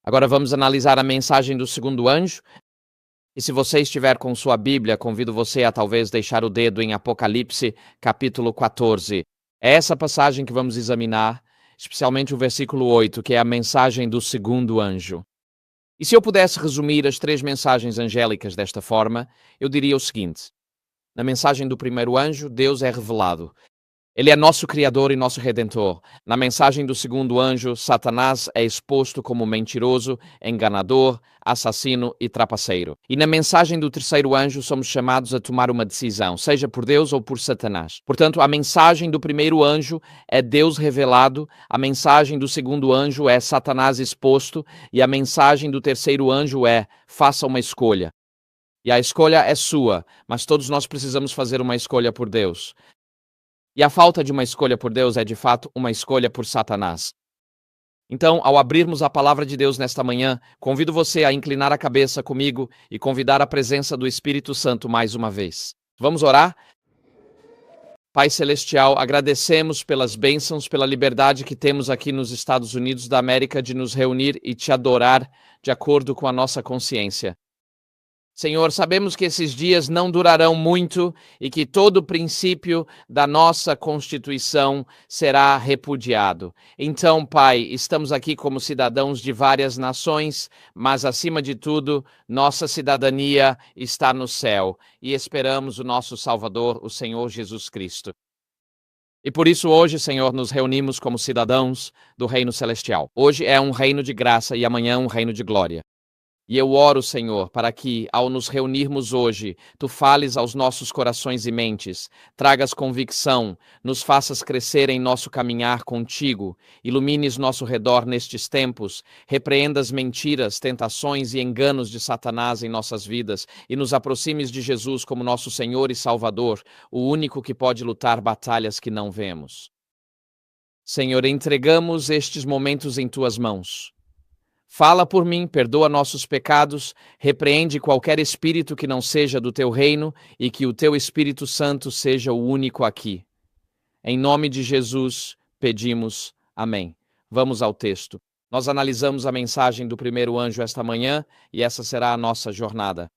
Agora vamos analisar a mensagem do segundo anjo. E se você estiver com sua Bíblia, convido você a talvez deixar o dedo em Apocalipse, capítulo 14. É essa passagem que vamos examinar, especialmente o versículo 8, que é a mensagem do segundo anjo. E se eu pudesse resumir as 3 mensagens angélicas desta forma, eu diria o seguinte: na mensagem do primeiro anjo, Deus é revelado. Ele é nosso Criador e nosso Redentor. Na mensagem do segundo anjo, Satanás é exposto como mentiroso, enganador, assassino e trapaceiro. E na mensagem do terceiro anjo, somos chamados a tomar uma decisão, seja por Deus ou por Satanás. Portanto, a mensagem do primeiro anjo é Deus revelado, a mensagem do segundo anjo é Satanás exposto, e a mensagem do terceiro anjo é: faça uma escolha. E a escolha é sua, mas todos nós precisamos fazer uma escolha por Deus. E a falta de uma escolha por Deus é, de fato, uma escolha por Satanás. Então, ao abrirmos a palavra de Deus nesta manhã, convido você a inclinar a cabeça comigo e convidar a presença do Espírito Santo mais uma vez. Vamos orar? Pai Celestial, agradecemos pelas bênçãos, pela liberdade que temos aqui nos Estados Unidos da América de nos reunir e te adorar de acordo com a nossa consciência. Senhor, sabemos que esses dias não durarão muito e que todo o princípio da nossa Constituição será repudiado. Então, Pai, estamos aqui como cidadãos de várias nações, mas, acima de tudo, nossa cidadania está no céu e esperamos o nosso Salvador, o Senhor Jesus Cristo. E por isso hoje, Senhor, nos reunimos como cidadãos do Reino Celestial. Hoje é um reino de graça e amanhã um reino de glória. E eu oro, Senhor, para que, ao nos reunirmos hoje, Tu fales aos nossos corações e mentes, tragas convicção, nos faças crescer em nosso caminhar contigo, ilumines nosso redor nestes tempos, repreendas mentiras, tentações e enganos de Satanás em nossas vidas e nos aproximes de Jesus como nosso Senhor e Salvador, o único que pode lutar batalhas que não vemos. Senhor, entregamos estes momentos em Tuas mãos. Fala por mim, perdoa nossos pecados, repreende qualquer espírito que não seja do Teu reino e que o Teu Espírito Santo seja o único aqui. Em nome de Jesus, pedimos. Amém. Vamos ao texto. Nós analisamos a mensagem do primeiro anjo esta manhã e essa será a nossa jornada.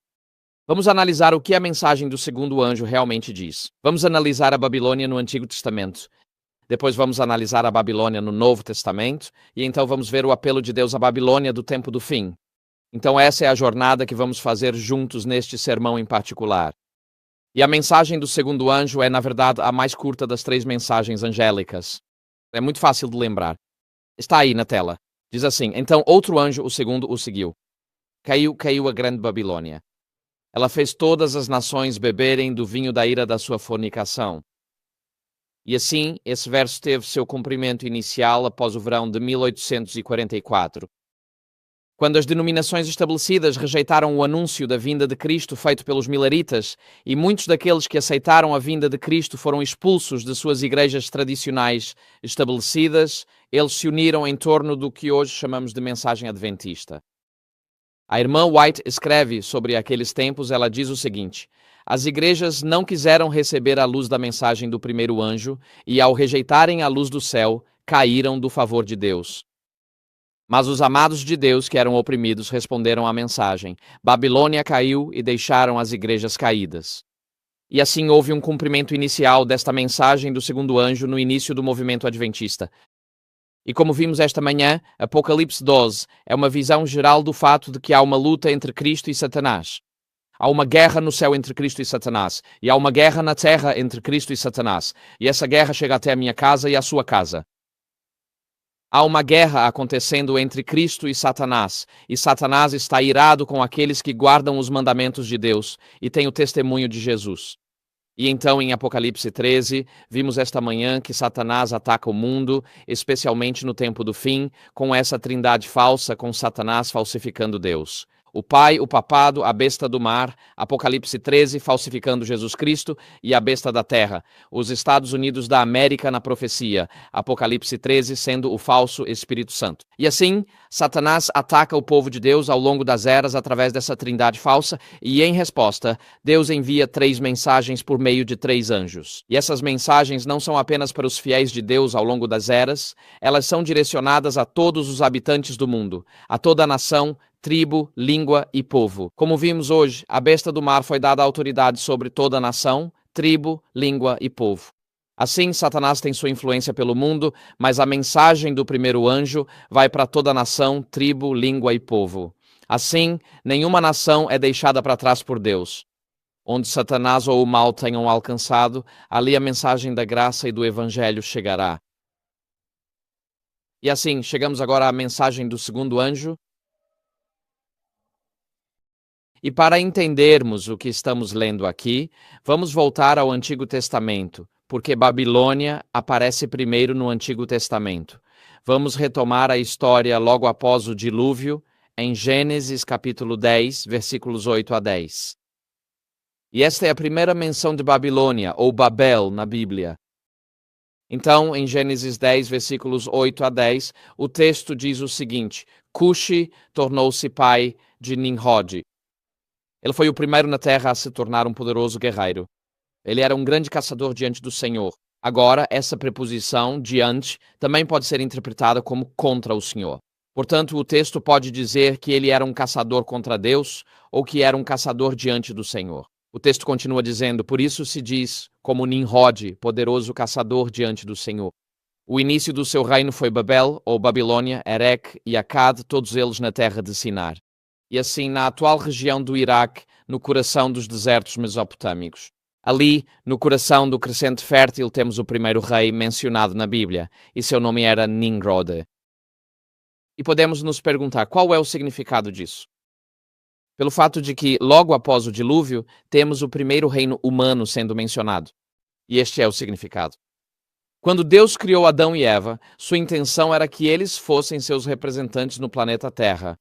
Vamos analisar o que a mensagem do segundo anjo realmente diz. Vamos analisar a Babilônia no Antigo Testamento. Depois vamos analisar a Babilônia no Novo Testamento, e então vamos ver o apelo de Deus à Babilônia do tempo do fim. Então essa é a jornada que vamos fazer juntos neste sermão em particular. E a mensagem do segundo anjo é, na verdade, a mais curta das 3 mensagens angélicas. É muito fácil de lembrar. Está aí na tela. Diz assim: então outro anjo, o segundo, o seguiu. Caiu a grande Babilônia. Ela fez todas as nações beberem do vinho da ira da sua fornicação. E assim, esse verso teve seu cumprimento inicial após o verão de 1844. Quando as denominações estabelecidas rejeitaram o anúncio da vinda de Cristo feito pelos mileritas, e muitos daqueles que aceitaram a vinda de Cristo foram expulsos de suas igrejas tradicionais estabelecidas, eles se uniram em torno do que hoje chamamos de mensagem adventista. A irmã White escreve sobre aqueles tempos, ela diz o seguinte: as igrejas não quiseram receber a luz da mensagem do primeiro anjo e, ao rejeitarem a luz do céu, caíram do favor de Deus. Mas os amados de Deus que eram oprimidos responderam à mensagem. Babilônia caiu e deixaram as igrejas caídas. E assim houve um cumprimento inicial desta mensagem do segundo anjo no início do movimento adventista. E como vimos esta manhã, Apocalipse 12 é uma visão geral do fato de que há uma luta entre Cristo e Satanás. Há uma guerra no céu entre Cristo e Satanás. E há uma guerra na terra entre Cristo e Satanás. E essa guerra chega até a minha casa e a sua casa. Há uma guerra acontecendo entre Cristo e Satanás. E Satanás está irado com aqueles que guardam os mandamentos de Deus e têm o testemunho de Jesus. E então, em Apocalipse 13, vimos esta manhã que Satanás ataca o mundo, especialmente no tempo do fim, com essa trindade falsa, com Satanás falsificando Deus. o pai, o papado, a besta do mar, Apocalipse 13, falsificando Jesus Cristo, e a besta da terra, os Estados Unidos da América na profecia, Apocalipse 13 sendo o falso Espírito Santo. E assim, Satanás ataca o povo de Deus ao longo das eras através dessa trindade falsa, e em resposta, Deus envia 3 mensagens por meio de 3 anjos. E essas mensagens não são apenas para os fiéis de Deus ao longo das eras, elas são direcionadas a todos os habitantes do mundo, a toda a nação, tribo, língua e povo. Como vimos hoje, a besta do mar foi dada autoridade sobre toda a nação, tribo, língua e povo. Assim, Satanás tem sua influência pelo mundo, mas a mensagem do primeiro anjo vai para toda a nação, tribo, língua e povo. Assim, nenhuma nação é deixada para trás por Deus. Onde Satanás ou o mal tenham alcançado, ali a mensagem da graça e do evangelho chegará. E assim, chegamos agora à mensagem do segundo anjo. E para entendermos o que estamos lendo aqui, vamos voltar ao Antigo Testamento, porque Babilônia aparece primeiro no Antigo Testamento. Vamos retomar a história logo após o dilúvio, em Gênesis capítulo 10, versículos 8 a 10. E esta é a primeira menção de Babilônia, ou Babel, na Bíblia. Então, em Gênesis 10, versículos 8 a 10, o texto diz o seguinte: Cuxi tornou-se pai de Nimrod. Ele foi o primeiro na terra a se tornar um poderoso guerreiro. Ele era um grande caçador diante do Senhor. Agora, essa preposição, diante, também pode ser interpretada como contra o Senhor. Portanto, o texto pode dizer que ele era um caçador contra Deus ou que era um caçador diante do Senhor. O texto continua dizendo, por isso se diz como Nimrod, poderoso caçador diante do Senhor. O início do seu reino foi Babel, ou Babilônia, Erech e Akkad, todos eles na terra de Sinar. E assim na atual região do Iraque, no coração dos desertos mesopotâmicos. Ali, no coração do crescente fértil, temos o primeiro rei mencionado na Bíblia, e seu nome era Nimrod. E podemos nos perguntar qual é o significado disso? Pelo fato de que, logo após o dilúvio, temos o primeiro reino humano sendo mencionado. E este é o significado. Quando Deus criou Adão e Eva, sua intenção era que eles fossem seus representantes no planeta Terra.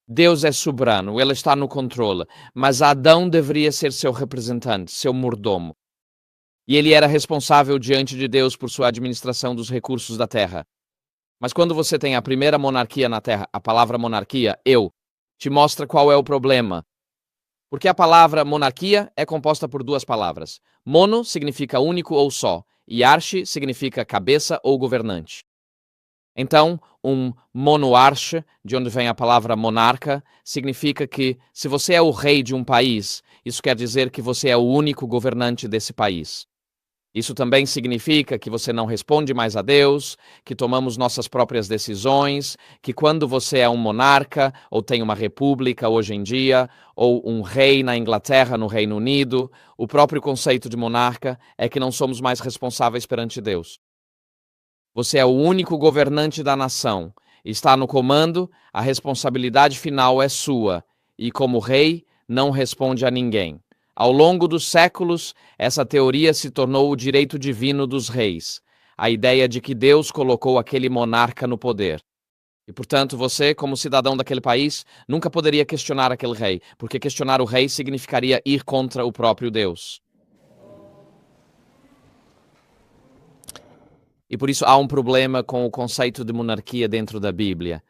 Deus é soberano, ele está no controle, mas Adão deveria ser seu representante, seu mordomo. E ele era responsável diante de Deus por sua administração dos recursos da terra. Mas quando você tem a primeira monarquia na terra, a palavra monarquia, te mostra qual é o problema. Porque a palavra monarquia é composta por 2 palavras. Mono significa único ou só, e arche significa cabeça ou governante. Então, um monoarca, de onde vem a palavra monarca, significa que, se você é o rei de um país, isso quer dizer que você é o único governante desse país. Isso também significa que você não responde mais a Deus, que tomamos nossas próprias decisões, que quando você é um monarca, ou tem uma república hoje em dia, ou um rei na Inglaterra, no Reino Unido, o próprio conceito de monarca é que não somos mais responsáveis perante Deus. Você é o único governante da nação, está no comando, a responsabilidade final é sua, e como rei, não responde a ninguém. Ao longo dos séculos, essa teoria se tornou o direito divino dos reis, a ideia de que Deus colocou aquele monarca no poder. E, portanto, você, como cidadão daquele país, nunca poderia questionar aquele rei, porque questionar o rei significaria ir contra o próprio Deus. E por isso há um problema com o conceito de monarquia dentro da Bíblia.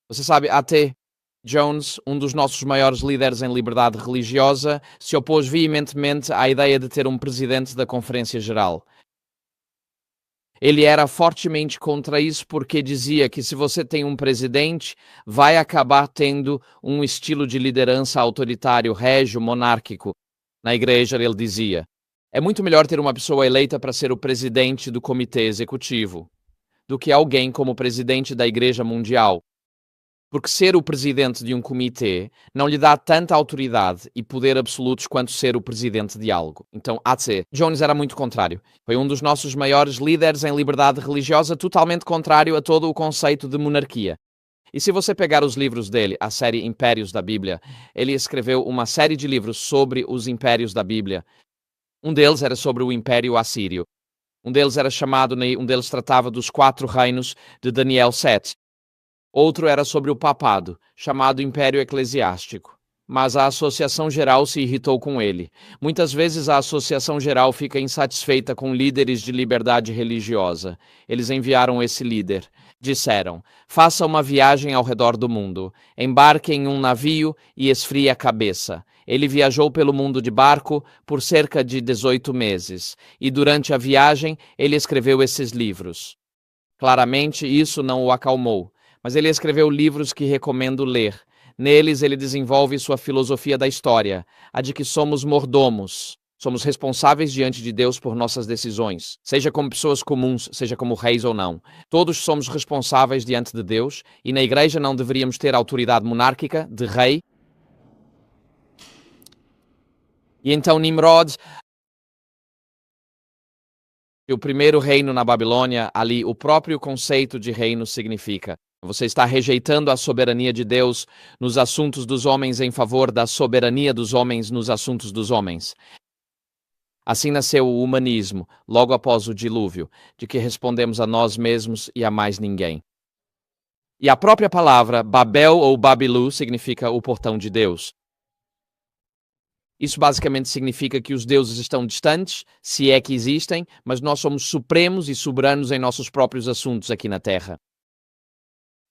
Você sabe, A.T. Jones, um dos nossos maiores líderes em liberdade religiosa, se opôs veementemente à ideia de ter um presidente da Conferência Geral. Ele era fortemente contra isso porque dizia que se você tem um presidente, vai acabar tendo um estilo de liderança autoritário, régio, monárquico. Na igreja, ele dizia, é muito melhor ter uma pessoa eleita para ser o presidente do comitê executivo do que alguém como presidente da Igreja Mundial. Porque ser o presidente de um comitê não lhe dá tanta autoridade e poder absolutos quanto ser o presidente de algo. Então, A.T. Jones era muito contrário. Foi um dos nossos maiores líderes em liberdade religiosa, totalmente contrário a todo o conceito de monarquia. E se você pegar os livros dele, a série Impérios da Bíblia, ele escreveu uma série de livros sobre os impérios da Bíblia. Um deles era sobre o Império Assírio. Um deles era chamado, um deles tratava dos 4 reinos de Daniel 7. Outro era sobre o papado, chamado Império Eclesiástico. Mas a Associação Geral se irritou com ele. Muitas vezes a Associação Geral fica insatisfeita com líderes de liberdade religiosa. Eles enviaram esse líder. Disseram: faça uma viagem ao redor do mundo, embarque em um navio e esfrie a cabeça. Ele viajou pelo mundo de barco por cerca de 18 meses, e durante a viagem ele escreveu esses livros. Claramente isso não o acalmou, mas ele escreveu livros que recomendo ler. Neles ele desenvolve sua filosofia da história, a de que somos mordomos. Somos responsáveis diante de Deus por nossas decisões, seja como pessoas comuns, seja como reis ou não. Todos somos responsáveis diante de Deus e na igreja não deveríamos ter autoridade monárquica de rei. E então Nimrod, o primeiro reino na Babilônia, ali o próprio conceito de reino significa: você está rejeitando a soberania de Deus nos assuntos dos homens em favor da soberania dos homens nos assuntos dos homens. Assim nasceu o humanismo, logo após o dilúvio, de que respondemos a nós mesmos e a mais ninguém. E a própria palavra Babel ou Babilu significa o portão de Deus. Isso basicamente significa que os deuses estão distantes, se é que existem, mas nós somos supremos e soberanos em nossos próprios assuntos aqui na Terra.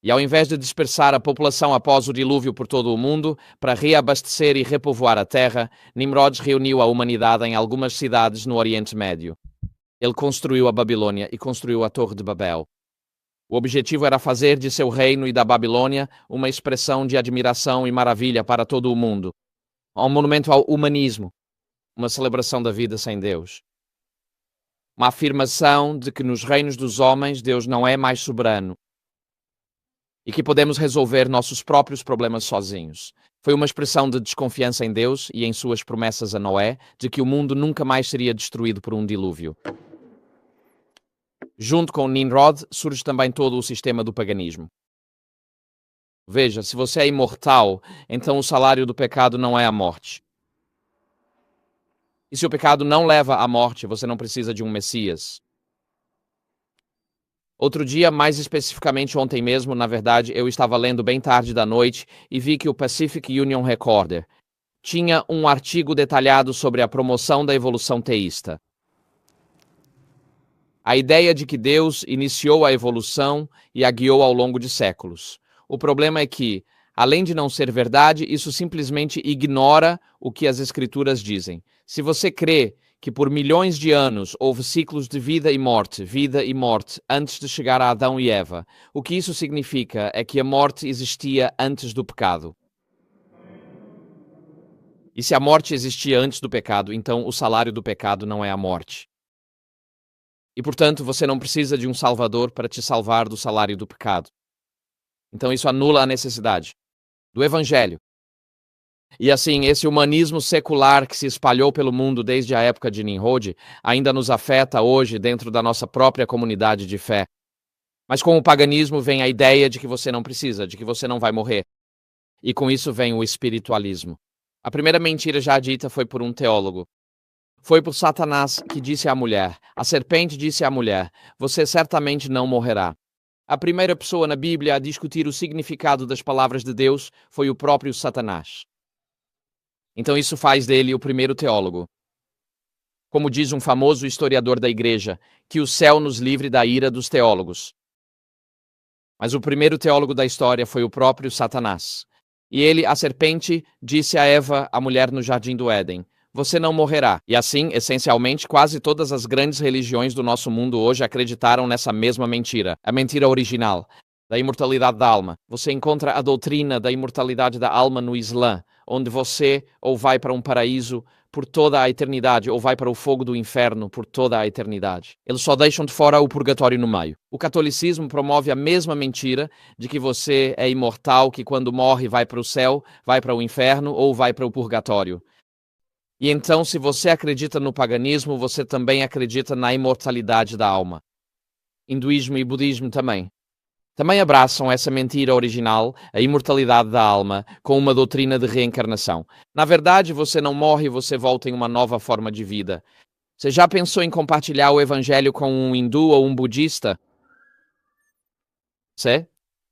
E ao invés de dispersar a população após o dilúvio por todo o mundo, para reabastecer e repovoar a terra, Nimrod reuniu a humanidade em algumas cidades no Oriente Médio. Ele construiu a Babilônia e construiu a Torre de Babel. O objetivo era fazer de seu reino e da Babilônia uma expressão de admiração e maravilha para todo o mundo. Um monumento ao humanismo, uma celebração da vida sem Deus. Uma afirmação de que nos reinos dos homens Deus não é mais soberano e que podemos resolver nossos próprios problemas sozinhos. Foi uma expressão de desconfiança em Deus e em suas promessas a Noé de que o mundo nunca mais seria destruído por um dilúvio. Junto com Nimrod surge também todo o sistema do paganismo. Veja, se você é imortal, então o salário do pecado não é a morte. E se o pecado não leva à morte, você não precisa de um Messias. Outro dia, mais especificamente ontem mesmo, na verdade, eu estava lendo bem tarde da noite e vi que o Pacific Union Recorder tinha um artigo detalhado sobre a promoção da evolução teísta. A ideia de que Deus iniciou a evolução e a guiou ao longo de séculos. O problema é que, além de não ser verdade, isso simplesmente ignora o que as Escrituras dizem. Se você crê que por milhões de anos houve ciclos de vida e morte, antes de chegar a Adão e Eva, o que isso significa é que a morte existia antes do pecado. E se a morte existia antes do pecado, então o salário do pecado não é a morte. E, portanto, você não precisa de um salvador para te salvar do salário do pecado. Então isso anula a necessidade do Evangelho. E assim, esse humanismo secular que se espalhou pelo mundo desde a época de Nimrod ainda nos afeta hoje dentro da nossa própria comunidade de fé. Mas com o paganismo vem a ideia de que você não precisa, de que você não vai morrer. E com isso vem o espiritualismo. A primeira mentira já dita foi por um teólogo. Foi por Satanás que disse à mulher, a serpente disse à mulher, você certamente não morrerá. A primeira pessoa na Bíblia a discutir o significado das palavras de Deus foi o próprio Satanás. Então isso faz dele o primeiro teólogo. Como diz um famoso historiador da igreja, que o céu nos livre da ira dos teólogos. Mas o primeiro teólogo da história foi o próprio Satanás. E ele, a serpente, disse a Eva, a mulher no jardim do Éden, você não morrerá. E assim, essencialmente, quase todas as grandes religiões do nosso mundo hoje acreditaram nessa mesma mentira, a mentira original, da imortalidade da alma. Você encontra a doutrina da imortalidade da alma no Islã, onde você ou vai para um paraíso por toda a eternidade, ou vai para o fogo do inferno por toda a eternidade. Eles só deixam de fora o purgatório no meio. O catolicismo promove a mesma mentira de que você é imortal, que quando morre vai para o céu, vai para o inferno ou vai para o purgatório. E então, se você acredita no paganismo, você também acredita na imortalidade da alma. Hinduísmo e budismo também. Também abraçam essa mentira original, a imortalidade da alma, com uma doutrina de reencarnação. Na verdade, você não morre, você volta em uma nova forma de vida. Você já pensou em compartilhar o evangelho com um hindu ou um budista?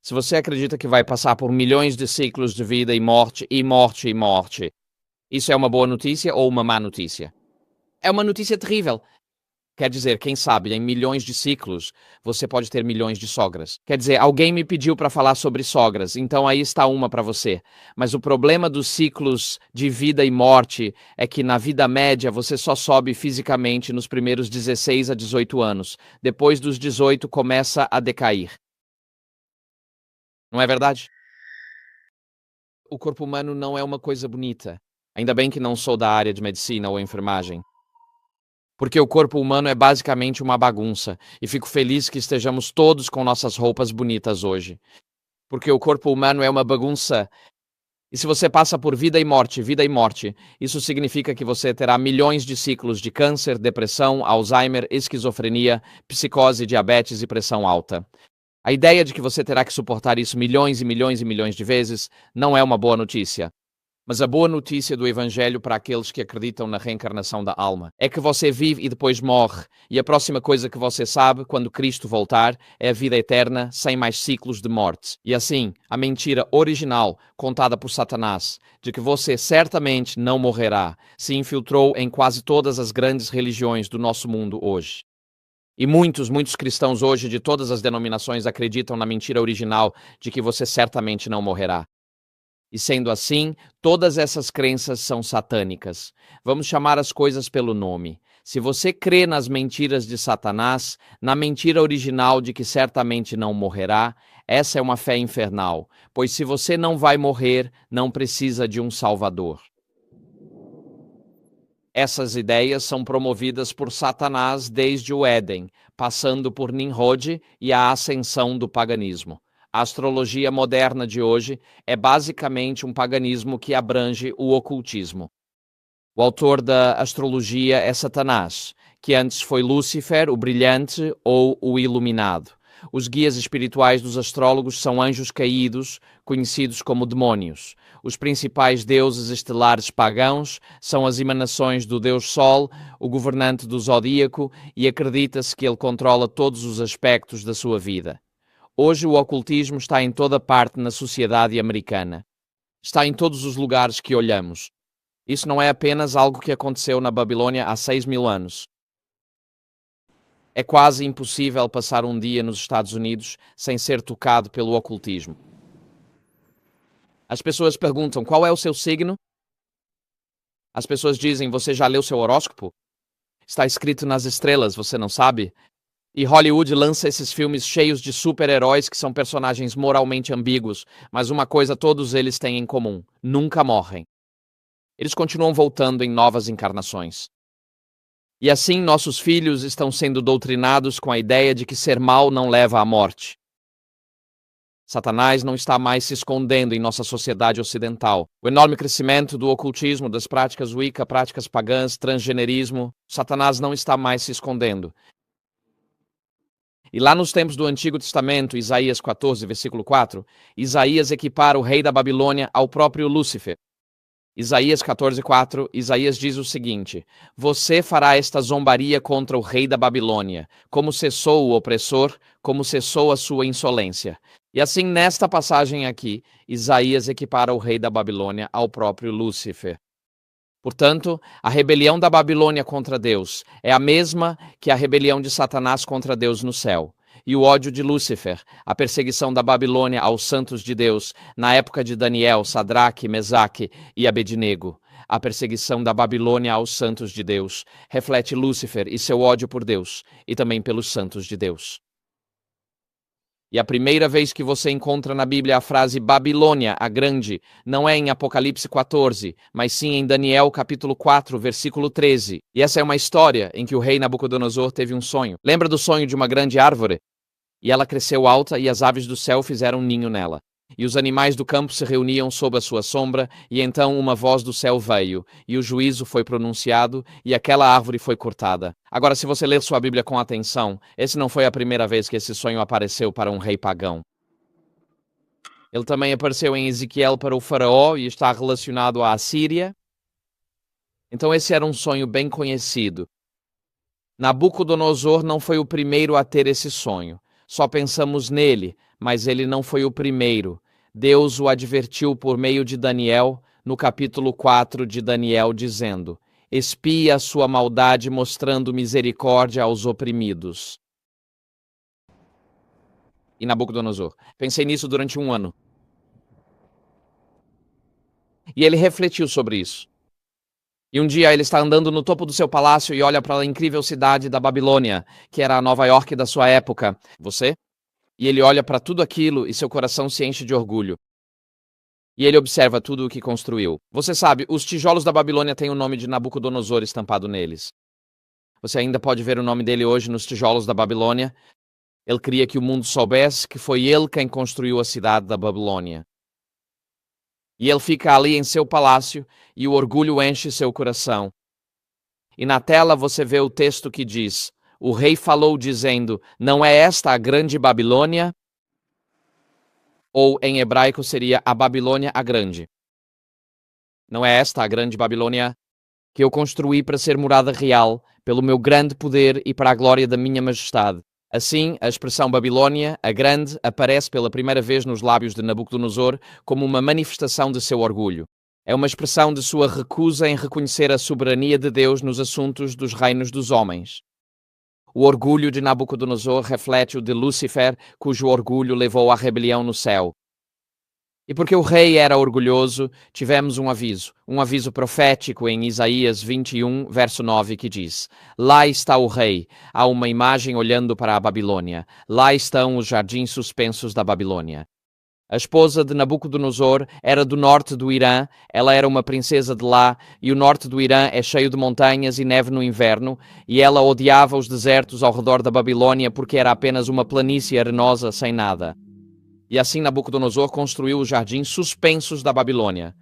Se você acredita que vai passar por milhões de ciclos de vida e morte, e morte, e morte, isso é uma boa notícia ou uma má notícia? É uma notícia terrível. Quer dizer, quem sabe, em milhões de ciclos, você pode ter milhões de sogras. Quer dizer, alguém me pediu para falar sobre sogras, então aí está uma para você. Mas o problema dos ciclos de vida e morte é que na vida média você só sobe fisicamente nos primeiros 16 a 18 anos. Depois dos 18 começa a decair. Não é verdade? O corpo humano não é uma coisa bonita. Ainda bem que não sou da área de medicina ou enfermagem. Porque o corpo humano é basicamente uma bagunça, e fico feliz que estejamos todos com nossas roupas bonitas hoje. Porque o corpo humano é uma bagunça, e se você passa por vida e morte, isso significa que você terá milhões de ciclos de câncer, depressão, Alzheimer, esquizofrenia, psicose, diabetes e pressão alta. A ideia de que você terá que suportar isso milhões e milhões e milhões de vezes não é uma boa notícia. Mas a boa notícia do Evangelho para aqueles que acreditam na reencarnação da alma é que você vive e depois morre, e a próxima coisa que você sabe quando Cristo voltar é a vida eterna sem mais ciclos de morte. E assim, a mentira original contada por Satanás, de que você certamente não morrerá, se infiltrou em quase todas as grandes religiões do nosso mundo hoje. E muitos cristãos hoje de todas as denominações acreditam na mentira original de que você certamente não morrerá. E sendo assim, todas essas crenças são satânicas. Vamos chamar as coisas pelo nome. Se você crê nas mentiras de Satanás, na mentira original de que certamente não morrerá, essa é uma fé infernal, pois se você não vai morrer, não precisa de um Salvador. Essas ideias são promovidas por Satanás desde o Éden, passando por Nimrod e a ascensão do paganismo. A astrologia moderna de hoje é basicamente um paganismo que abrange o ocultismo. O autor da astrologia é Satanás, que antes foi Lúcifer, o brilhante ou o iluminado. Os guias espirituais dos astrólogos são anjos caídos, conhecidos como demônios. Os principais deuses estelares pagãos são as emanações do Deus Sol, o governante do zodíaco, e acredita-se que ele controla todos os aspectos da sua vida. Hoje o ocultismo está em toda parte na sociedade americana. Está em todos os lugares que olhamos. Isso não é apenas algo que aconteceu na Babilônia há 6.000 anos. É quase impossível passar um dia nos Estados Unidos sem ser tocado pelo ocultismo. As pessoas perguntam, qual é o seu signo? As pessoas dizem, você já leu seu horóscopo? Está escrito nas estrelas, você não sabe? E Hollywood lança esses filmes cheios de super-heróis que são personagens moralmente ambíguos, mas uma coisa todos eles têm em comum: nunca morrem. Eles continuam voltando em novas encarnações. E assim nossos filhos estão sendo doutrinados com a ideia de que ser mau não leva à morte. Satanás não está mais se escondendo em nossa sociedade ocidental. O enorme crescimento do ocultismo, das práticas Wicca, práticas pagãs, transgenerismo, Satanás não está mais se escondendo. E lá nos tempos do Antigo Testamento, Isaías 14, versículo 4, Isaías equipara o rei da Babilônia ao próprio Lúcifer. Isaías 14, 4, Isaías diz o seguinte: você fará esta zombaria contra o rei da Babilônia, como cessou o opressor, como cessou a sua insolência. E assim, nesta passagem aqui, Isaías equipara o rei da Babilônia ao próprio Lúcifer. Portanto, a rebelião da Babilônia contra Deus é a mesma que a rebelião de Satanás contra Deus no céu. E o ódio de Lúcifer, a perseguição da Babilônia aos santos de Deus, na época de Daniel, Sadraque, Mesaque e Abednego, a perseguição da Babilônia aos santos de Deus, reflete Lúcifer e seu ódio por Deus, e também pelos santos de Deus. E a primeira vez que você encontra na Bíblia a frase Babilônia, a grande, não é em Apocalipse 14, mas sim em Daniel capítulo 4, versículo 13. E essa é uma história em que o rei Nabucodonosor teve um sonho. Lembra do sonho de uma grande árvore? E ela cresceu alta e as aves do céu fizeram um ninho nela. E os animais do campo se reuniam sob a sua sombra, e então uma voz do céu veio, e o juízo foi pronunciado, e aquela árvore foi cortada. Agora, se você ler sua Bíblia com atenção, esse não foi a primeira vez que esse sonho apareceu para um rei pagão. Ele também apareceu em Ezequiel para o faraó, e está relacionado à Assíria. Então esse era um sonho bem conhecido. Nabucodonosor não foi o primeiro a ter esse sonho. só pensamos nele, mas ele não foi o primeiro. Deus o advertiu por meio de Daniel, no capítulo 4 de Daniel, dizendo: expia a sua maldade, mostrando misericórdia aos oprimidos. E Nabucodonosor. Pensei nisso durante um ano. E ele refletiu sobre isso. E um dia ele está andando no topo do seu palácio e olha para a incrível cidade da Babilônia, que era a Nova York da sua época. Você? E ele olha para tudo aquilo e seu coração se enche de orgulho. E ele observa tudo o que construiu. Você sabe, os tijolos da Babilônia têm o nome de Nabucodonosor estampado neles. Você ainda pode ver o nome dele hoje nos tijolos da Babilônia. Ele queria que o mundo soubesse que foi ele quem construiu a cidade da Babilônia. E ele fica ali em seu palácio e o orgulho enche seu coração. E na tela você vê o texto que diz: o rei falou dizendo, não é esta a grande Babilônia? Ou em hebraico seria a Babilônia a grande. Não é esta a grande Babilônia que eu construí para ser morada real, pelo meu grande poder e para a glória da minha majestade. Assim, a expressão Babilônia, a grande, aparece pela primeira vez nos lábios de Nabucodonosor como uma manifestação de seu orgulho. É uma expressão de sua recusa em reconhecer a soberania de Deus nos assuntos dos reinos dos homens. O orgulho de Nabucodonosor reflete o de Lúcifer, cujo orgulho levou à rebelião no céu. E porque o rei era orgulhoso, tivemos um aviso profético em Isaías 21, verso 9, que diz: lá está o rei, há uma imagem olhando para a Babilônia, lá estão os jardins suspensos da Babilônia. A esposa de Nabucodonosor era do norte do Irã, ela era uma princesa de lá, e o norte do Irã é cheio de montanhas e neve no inverno, e ela odiava os desertos ao redor da Babilônia porque era apenas uma planície arenosa sem nada. E assim Nabucodonosor construiu os jardins suspensos da Babilônia.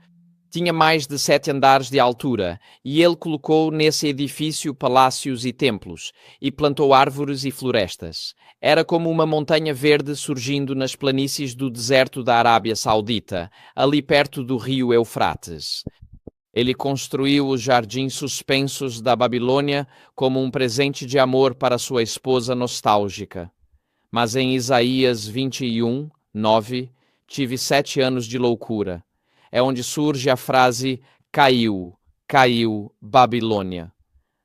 Tinha mais de 7 andares de altura, e ele colocou nesse edifício palácios e templos, e plantou árvores e florestas. Era como uma montanha verde surgindo nas planícies do deserto da Arábia Saudita, ali perto do rio Eufrates. Ele construiu os jardins suspensos da Babilônia como um presente de amor para sua esposa nostálgica. Mas em Isaías 21, 9, tive 7 anos de loucura. É onde surge a frase caiu, caiu, Babilônia.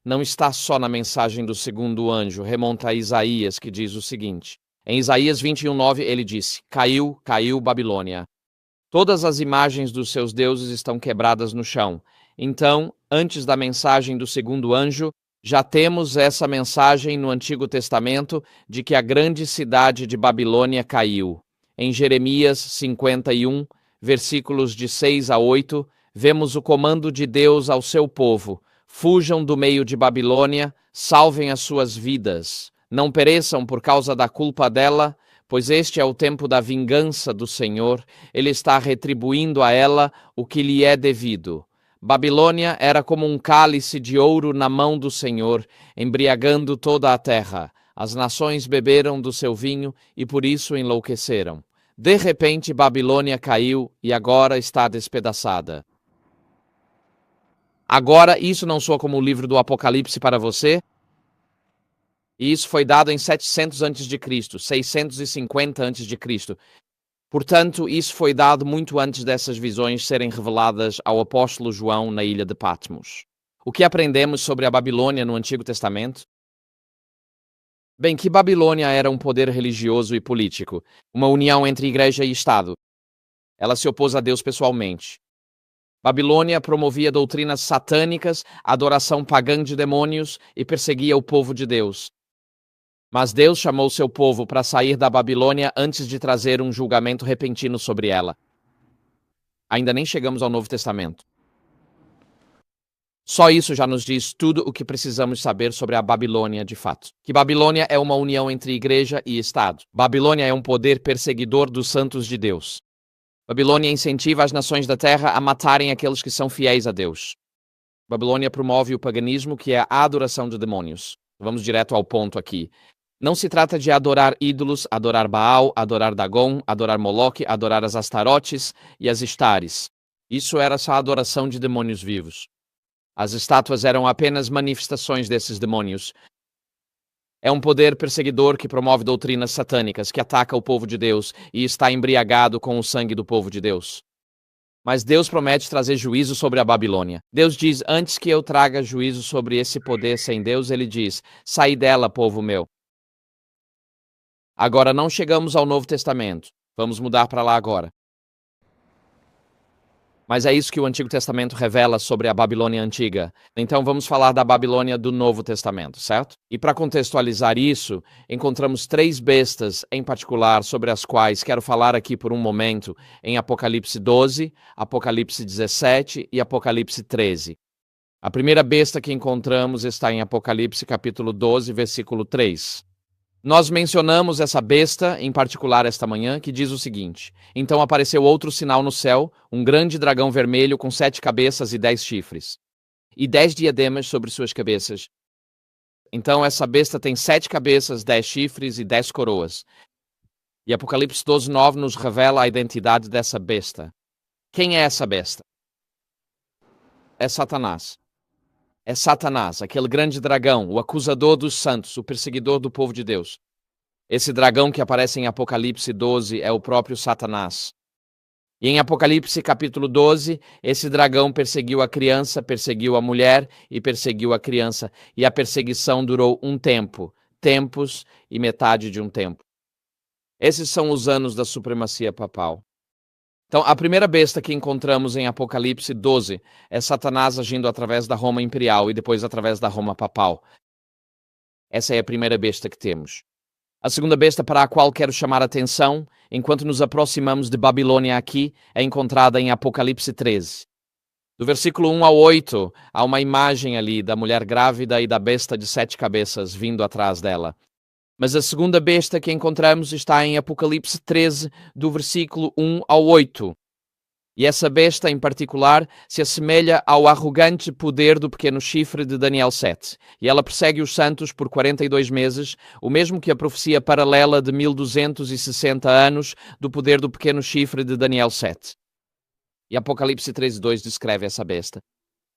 Não está só na mensagem do segundo anjo, remonta a Isaías, que diz o seguinte. Em Isaías 21, 9, ele disse, caiu, caiu, Babilônia. Todas as imagens dos seus deuses estão quebradas no chão. Então, antes da mensagem do segundo anjo, já temos essa mensagem no Antigo Testamento de que a grande cidade de Babilônia caiu. Em Jeremias 51, versículos de 6 a 8, vemos o comando de Deus ao seu povo. Fujam do meio de Babilônia, salvem as suas vidas. Não pereçam por causa da culpa dela, pois este é o tempo da vingança do Senhor. Ele está retribuindo a ela o que lhe é devido. Babilônia era como um cálice de ouro na mão do Senhor, embriagando toda a terra. As nações beberam do seu vinho e por isso enlouqueceram. De repente, Babilônia caiu e agora está despedaçada. Agora, isso não soa como o livro do Apocalipse para você? E isso foi dado em 700 a.C., 650 a.C. Portanto, isso foi dado muito antes dessas visões serem reveladas ao apóstolo João na ilha de Patmos. O que aprendemos sobre a Babilônia no Antigo Testamento? Bem, que Babilônia era um poder religioso e político, uma união entre igreja e Estado. Ela se opôs a Deus pessoalmente. Babilônia promovia doutrinas satânicas, adoração pagã de demônios e perseguia o povo de Deus. Mas Deus chamou seu povo para sair da Babilônia antes de trazer um julgamento repentino sobre ela. Ainda nem chegamos ao Novo Testamento. Só isso já nos diz tudo o que precisamos saber sobre a Babilônia de fato. Que Babilônia é uma união entre igreja e Estado. Babilônia é um poder perseguidor dos santos de Deus. Babilônia incentiva as nações da terra a matarem aqueles que são fiéis a Deus. Babilônia promove o paganismo, que é a adoração de demônios. Vamos direto ao ponto aqui. Não se trata de adorar ídolos, adorar Baal, adorar Dagon, adorar Moloque, adorar as Astarotes e as Istares. Isso era só a adoração de demônios vivos. As estátuas eram apenas manifestações desses demônios. É um poder perseguidor que promove doutrinas satânicas, que ataca o povo de Deus e está embriagado com o sangue do povo de Deus. Mas Deus promete trazer juízo sobre a Babilônia. Deus diz, antes que eu traga juízo sobre esse poder sem Deus, ele diz, sai dela, povo meu. Agora não chegamos ao Novo Testamento. Vamos mudar para lá agora. Mas é isso que o Antigo Testamento revela sobre a Babilônia antiga. Então vamos falar da Babilônia do Novo Testamento, certo? E para contextualizar isso, encontramos 3 bestas em particular sobre as quais quero falar aqui por um momento em Apocalipse 12, Apocalipse 17 e Apocalipse 13. A primeira besta que encontramos está em Apocalipse capítulo 12, versículo 3. Nós mencionamos essa besta, em particular esta manhã, que diz o seguinte: então apareceu outro sinal no céu, um grande dragão vermelho com 7 cabeças e 10 chifres, e 10 diademas sobre suas cabeças. Então essa besta tem 7 cabeças, 10 chifres e 10 coroas. E Apocalipse 12, 9 nos revela a identidade dessa besta. Quem é essa besta? É Satanás. É Satanás, aquele grande dragão, o acusador dos santos, o perseguidor do povo de Deus. Esse dragão que aparece em Apocalipse 12 é o próprio Satanás. E em Apocalipse capítulo 12, esse dragão perseguiu a criança, perseguiu a mulher e perseguiu a criança. E a perseguição durou um tempo, tempos e metade de um tempo. Esses são os anos da supremacia papal. Então, a primeira besta que encontramos em Apocalipse 12 é Satanás agindo através da Roma imperial e depois através da Roma papal. Essa é a primeira besta que temos. A segunda besta para a qual quero chamar a atenção, enquanto nos aproximamos de Babilônia aqui, é encontrada em Apocalipse 13. Do versículo 1 ao 8, há uma imagem ali da mulher grávida e da besta de 7 cabeças vindo atrás dela. Mas a segunda besta que encontramos está em Apocalipse 13, do versículo 1 ao 8. E essa besta, em particular, se assemelha ao arrogante poder do pequeno chifre de Daniel 7. E ela persegue os santos por 42 meses, o mesmo que a profecia paralela de 1260 anos do poder do pequeno chifre de Daniel 7. E Apocalipse 13, 2 descreve essa besta.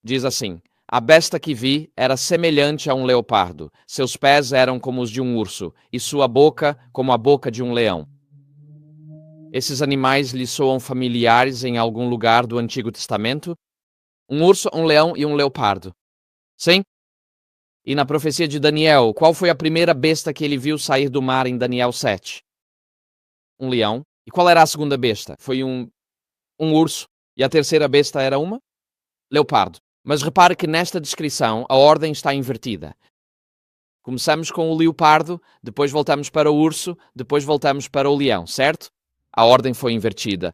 Diz assim: a besta que vi era semelhante a um leopardo, seus pés eram como os de um urso, e sua boca como a boca de um leão. Esses animais lhe soam familiares em algum lugar do Antigo Testamento? Um urso, um leão e um leopardo. Sim? E na profecia de Daniel, qual foi a primeira besta que ele viu sair do mar em Daniel 7? Um leão. E qual era a segunda besta? Foi um urso. E a terceira besta era uma? Leopardo. Mas repare que nesta descrição a ordem está invertida. Começamos com o leopardo, depois voltamos para o urso, depois voltamos para o leão, certo? A ordem foi invertida.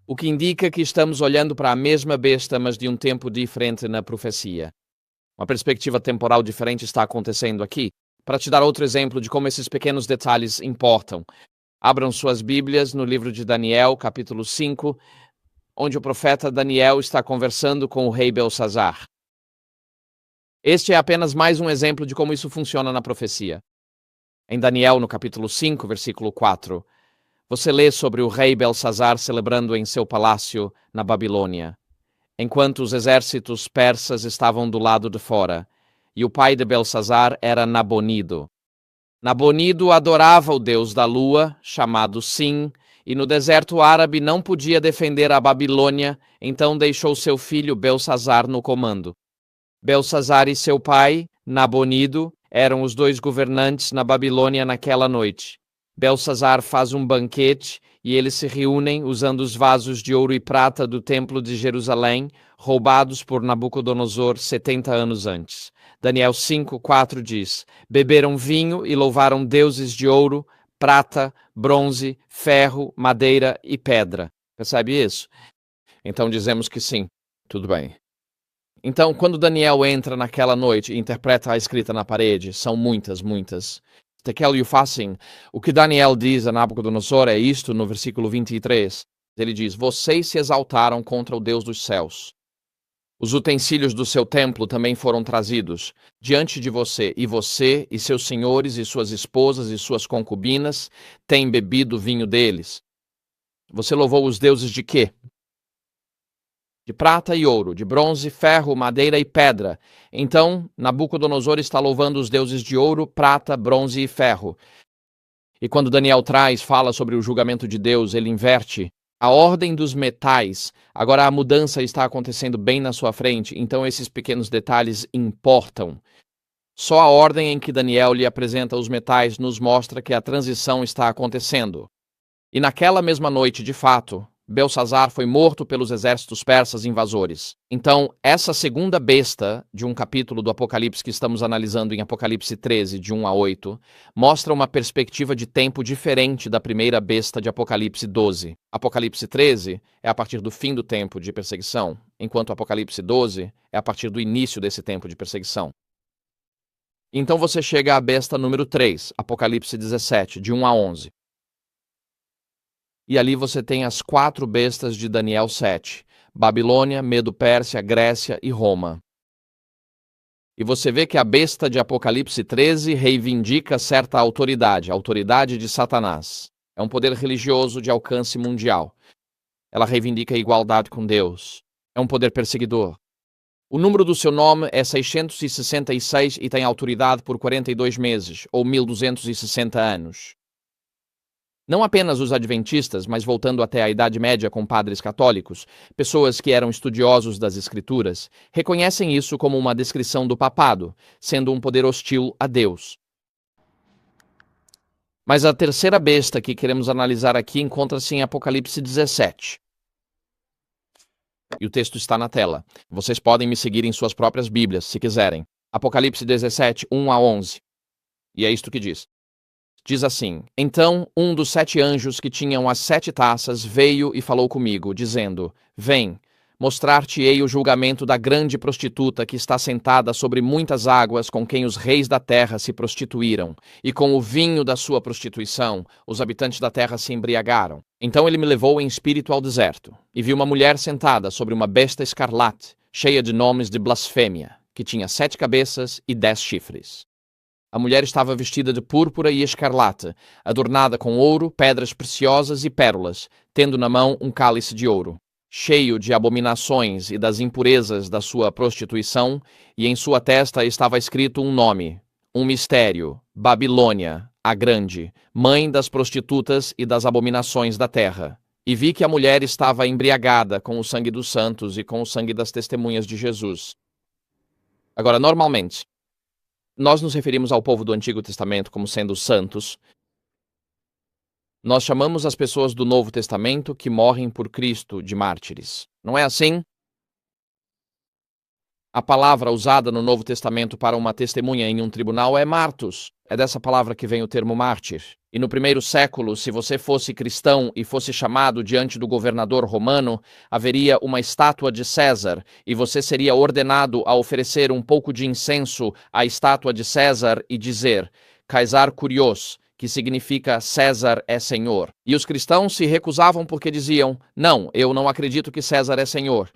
O que indica que estamos olhando para a mesma besta, mas de um tempo diferente na profecia. Uma perspectiva temporal diferente está acontecendo aqui. Para te dar outro exemplo de como esses pequenos detalhes importam, abram suas Bíblias no livro de Daniel, capítulo 5, onde o profeta Daniel está conversando com o rei Belsazar. Este é apenas mais um exemplo de como isso funciona na profecia. Em Daniel, no capítulo 5, versículo 4, você lê sobre o rei Belsazar celebrando em seu palácio na Babilônia, enquanto os exércitos persas estavam do lado de fora, e o pai de Belsazar era Nabonido. Nabonido adorava o deus da lua, chamado Sim, e no deserto árabe não podia defender a Babilônia, então deixou seu filho Belsazar no comando. Belsazar e seu pai, Nabonido, eram os 2 governantes na Babilônia naquela noite. Belsazar faz um banquete e eles se reúnem usando os vasos de ouro e prata do templo de Jerusalém, roubados por Nabucodonosor 70 anos antes. Daniel 5:4 diz: beberam vinho e louvaram deuses de ouro, prata, bronze, ferro, madeira e pedra. Percebe isso? Então dizemos que sim, tudo bem. Então, quando Daniel entra naquela noite e interpreta a escrita na parede, são muitas. Tekel Yufassin, o que Daniel diz a Nabucodonosor é isto no versículo 23. Ele diz: vocês se exaltaram contra o Deus dos céus. Os utensílios do seu templo também foram trazidos diante de você e seus senhores e suas esposas e suas concubinas têm bebido o vinho deles. Você louvou os deuses de quê? de prata e ouro, de bronze, ferro, madeira e pedra. Então, Nabucodonosor está louvando os deuses de ouro, prata, bronze e ferro. E quando Daniel fala sobre o julgamento de Deus, ele inverte a ordem dos metais. Agora a mudança está acontecendo bem na sua frente, então esses pequenos detalhes importam. Só a ordem em que Daniel lhe apresenta os metais nos mostra que a transição está acontecendo. E naquela mesma noite, de fato, Belsassar foi morto pelos exércitos persas invasores. Então, essa segunda besta de um capítulo do Apocalipse que estamos analisando em Apocalipse 13, de 1 a 8, mostra uma perspectiva de tempo diferente da primeira besta de Apocalipse 12. Apocalipse 13 é a partir do fim do tempo de perseguição, enquanto Apocalipse 12 é a partir do início desse tempo de perseguição. Então você chega à besta número 3, Apocalipse 17, de 1 a 11. E ali você tem as 4 bestas de Daniel 7, Babilônia, Medo-Pérsia, Grécia e Roma. E você vê que a besta de Apocalipse 13 reivindica certa autoridade, a autoridade de Satanás. É um poder religioso de alcance mundial. Ela reivindica a igualdade com Deus. É um poder perseguidor. O número do seu nome é 666 e tem autoridade por 42 meses, ou 1260 anos. Não apenas os adventistas, mas voltando até a Idade Média com padres católicos, pessoas que eram estudiosos das Escrituras, reconhecem isso como uma descrição do papado, sendo um poder hostil a Deus. Mas a terceira besta que queremos analisar aqui encontra-se em Apocalipse 17. E o texto está na tela. Vocês podem me seguir em suas próprias Bíblias, se quiserem. Apocalipse 17, 1 a 11. E é isto que diz. Diz assim: Então um dos 7 anjos que tinham as 7 taças veio e falou comigo, dizendo: Vem, mostrar-te-ei o julgamento da grande prostituta que está sentada sobre muitas águas, com quem os reis da terra se prostituíram, e com o vinho da sua prostituição os habitantes da terra se embriagaram. Então ele me levou em espírito ao deserto, e vi uma mulher sentada sobre uma besta escarlate, cheia de nomes de blasfêmia, que tinha 7 cabeças e 10 chifres. A mulher estava vestida de púrpura e escarlate, adornada com ouro, pedras preciosas e pérolas, tendo na mão um cálice de ouro, cheio de abominações e das impurezas da sua prostituição, e em sua testa estava escrito um nome, um mistério: Babilônia, a Grande, mãe das prostitutas e das abominações da terra. E vi que a mulher estava embriagada com o sangue dos santos e com o sangue das testemunhas de Jesus. Agora, normalmente, nós nos referimos ao povo do Antigo Testamento como sendo santos. Nós chamamos as pessoas do Novo Testamento que morrem por Cristo de mártires. Não é assim? A palavra usada no Novo Testamento para uma testemunha em um tribunal é martus. É dessa palavra que vem o termo mártir. E no primeiro século, se você fosse cristão e fosse chamado diante do governador romano, haveria uma estátua de César, e você seria ordenado a oferecer um pouco de incenso à estátua de César e dizer: Caesar Curios, que significa César é Senhor. E os cristãos se recusavam porque diziam: Não, eu não acredito que César é Senhor.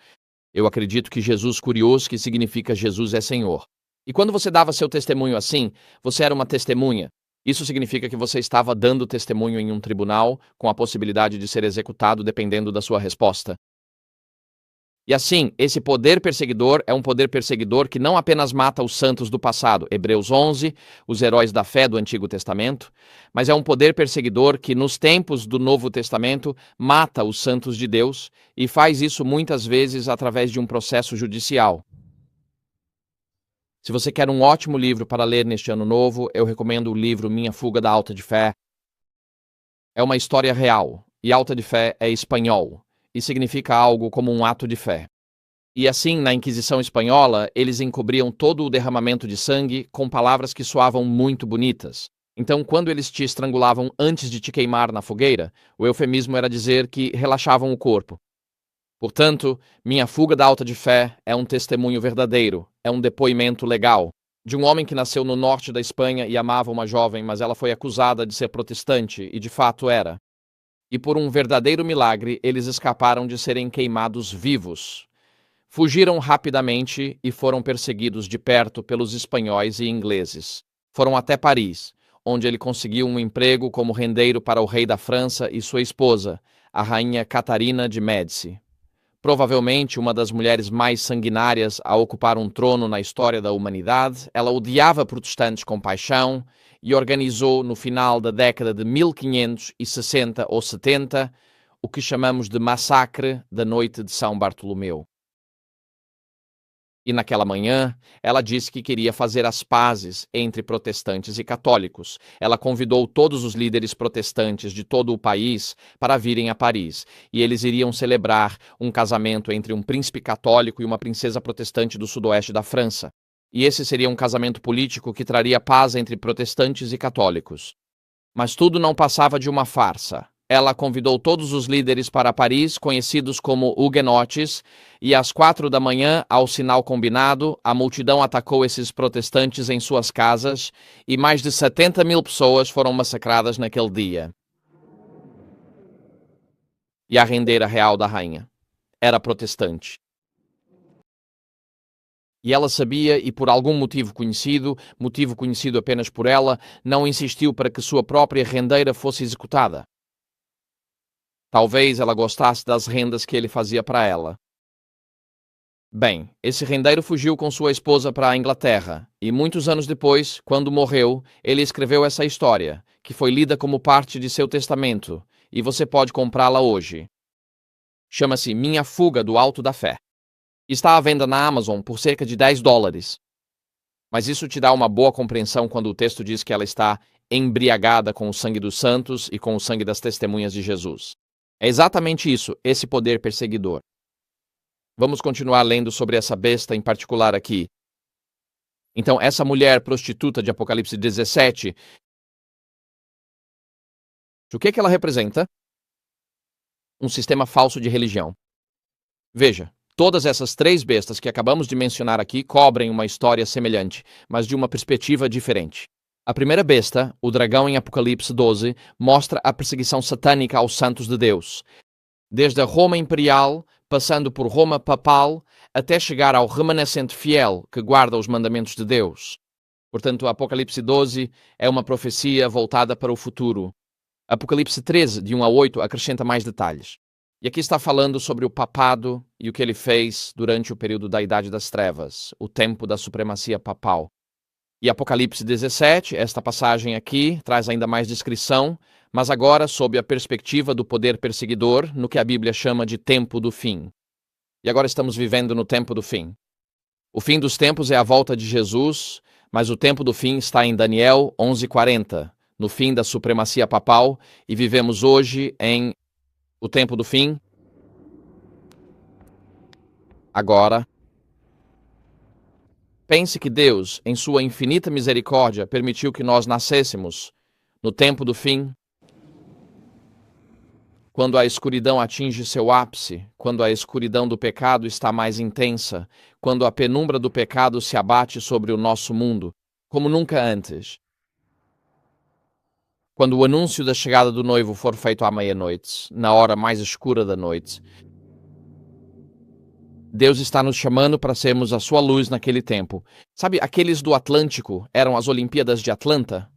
Eu acredito que Jesus Curios, que significa Jesus é Senhor. E quando você dava seu testemunho assim, você era uma testemunha. Isso significa que você estava dando testemunho em um tribunal, com a possibilidade de ser executado dependendo da sua resposta. E assim, esse poder perseguidor é um poder perseguidor que não apenas mata os santos do passado, Hebreus 11, os heróis da fé do Antigo Testamento, mas é um poder perseguidor que nos tempos do Novo Testamento mata os santos de Deus e faz isso muitas vezes através de um processo judicial. Se você quer um ótimo livro para ler neste ano novo, eu recomendo o livro Minha Fuga da Alta de Fé. É uma história real, e alta de fé é espanhol, e significa algo como um ato de fé. E assim, na Inquisição Espanhola, eles encobriam todo o derramamento de sangue com palavras que soavam muito bonitas. Então, quando eles te estrangulavam antes de te queimar na fogueira, o eufemismo era dizer que relaxavam o corpo. Portanto, Minha Fuga da Alta de Fé é um testemunho verdadeiro, é um depoimento legal, de um homem que nasceu no norte da Espanha e amava uma jovem, mas ela foi acusada de ser protestante, e de fato era. E por um verdadeiro milagre, eles escaparam de serem queimados vivos. Fugiram rapidamente e foram perseguidos de perto pelos espanhóis e ingleses. Foram até Paris, onde ele conseguiu um emprego como rendeiro para o rei da França e sua esposa, a rainha Catarina de Médici. Provavelmente uma das mulheres mais sanguinárias a ocupar um trono na história da humanidade, ela odiava protestantes com paixão e organizou, no final da década de 1560 ou 70, o que chamamos de Massacre da Noite de São Bartolomeu. E naquela manhã, ela disse que queria fazer as pazes entre protestantes e católicos. Ela convidou todos os líderes protestantes de todo o país para virem a Paris, e eles iriam celebrar um casamento entre um príncipe católico e uma princesa protestante do sudoeste da França. E esse seria um casamento político que traria paz entre protestantes e católicos. Mas tudo não passava de uma farsa. Ela convidou todos os líderes para Paris, conhecidos como huguenotes, e às 4 da manhã, ao sinal combinado, a multidão atacou esses protestantes em suas casas e mais de 70.000 pessoas foram massacradas naquele dia. E a rendeira real da rainha era protestante. E ela sabia, e por algum motivo conhecido apenas por ela, não insistiu para que sua própria rendeira fosse executada. Talvez ela gostasse das rendas que ele fazia para ela. Bem, esse rendeiro fugiu com sua esposa para a Inglaterra, e muitos anos depois, quando morreu, ele escreveu essa história, que foi lida como parte de seu testamento, e você pode comprá-la hoje. Chama-se Minha Fuga do Alto da Fé. Está à venda na Amazon por cerca de $10. Mas isso te dá uma boa compreensão quando o texto diz que ela está embriagada com o sangue dos santos e com o sangue das testemunhas de Jesus. É exatamente isso, esse poder perseguidor. Vamos continuar lendo sobre essa besta em particular aqui. Então, essa mulher prostituta de Apocalipse 17, o que ela representa? Um sistema falso de religião. Veja, todas essas 3 bestas que acabamos de mencionar aqui cobrem uma história semelhante, mas de uma perspectiva diferente. A primeira besta, o dragão em Apocalipse 12, mostra a perseguição satânica aos santos de Deus. Desde a Roma imperial, passando por Roma papal, até chegar ao remanescente fiel que guarda os mandamentos de Deus. Portanto, Apocalipse 12 é uma profecia voltada para o futuro. Apocalipse 13, de 1 a 8, acrescenta mais detalhes. E aqui está falando sobre o papado e o que ele fez durante o período da Idade das Trevas, o tempo da supremacia papal. E Apocalipse 17, esta passagem aqui, traz ainda mais descrição, mas agora sob a perspectiva do poder perseguidor, no que a Bíblia chama de tempo do fim. E agora estamos vivendo no tempo do fim. O fim dos tempos é a volta de Jesus, mas o tempo do fim está em Daniel 11:40, no fim da supremacia papal, e vivemos hoje em o tempo do fim. Agora, pense que Deus, em sua infinita misericórdia, permitiu que nós nascêssemos no tempo do fim, quando a escuridão atinge seu ápice, quando a escuridão do pecado está mais intensa, quando a penumbra do pecado se abate sobre o nosso mundo, como nunca antes. Quando o anúncio da chegada do noivo for feito à meia-noite, na hora mais escura da noite, Deus está nos chamando para sermos a sua luz naquele tempo. Sabe, aqueles do Atlântico eram as Olimpíadas de Atlanta?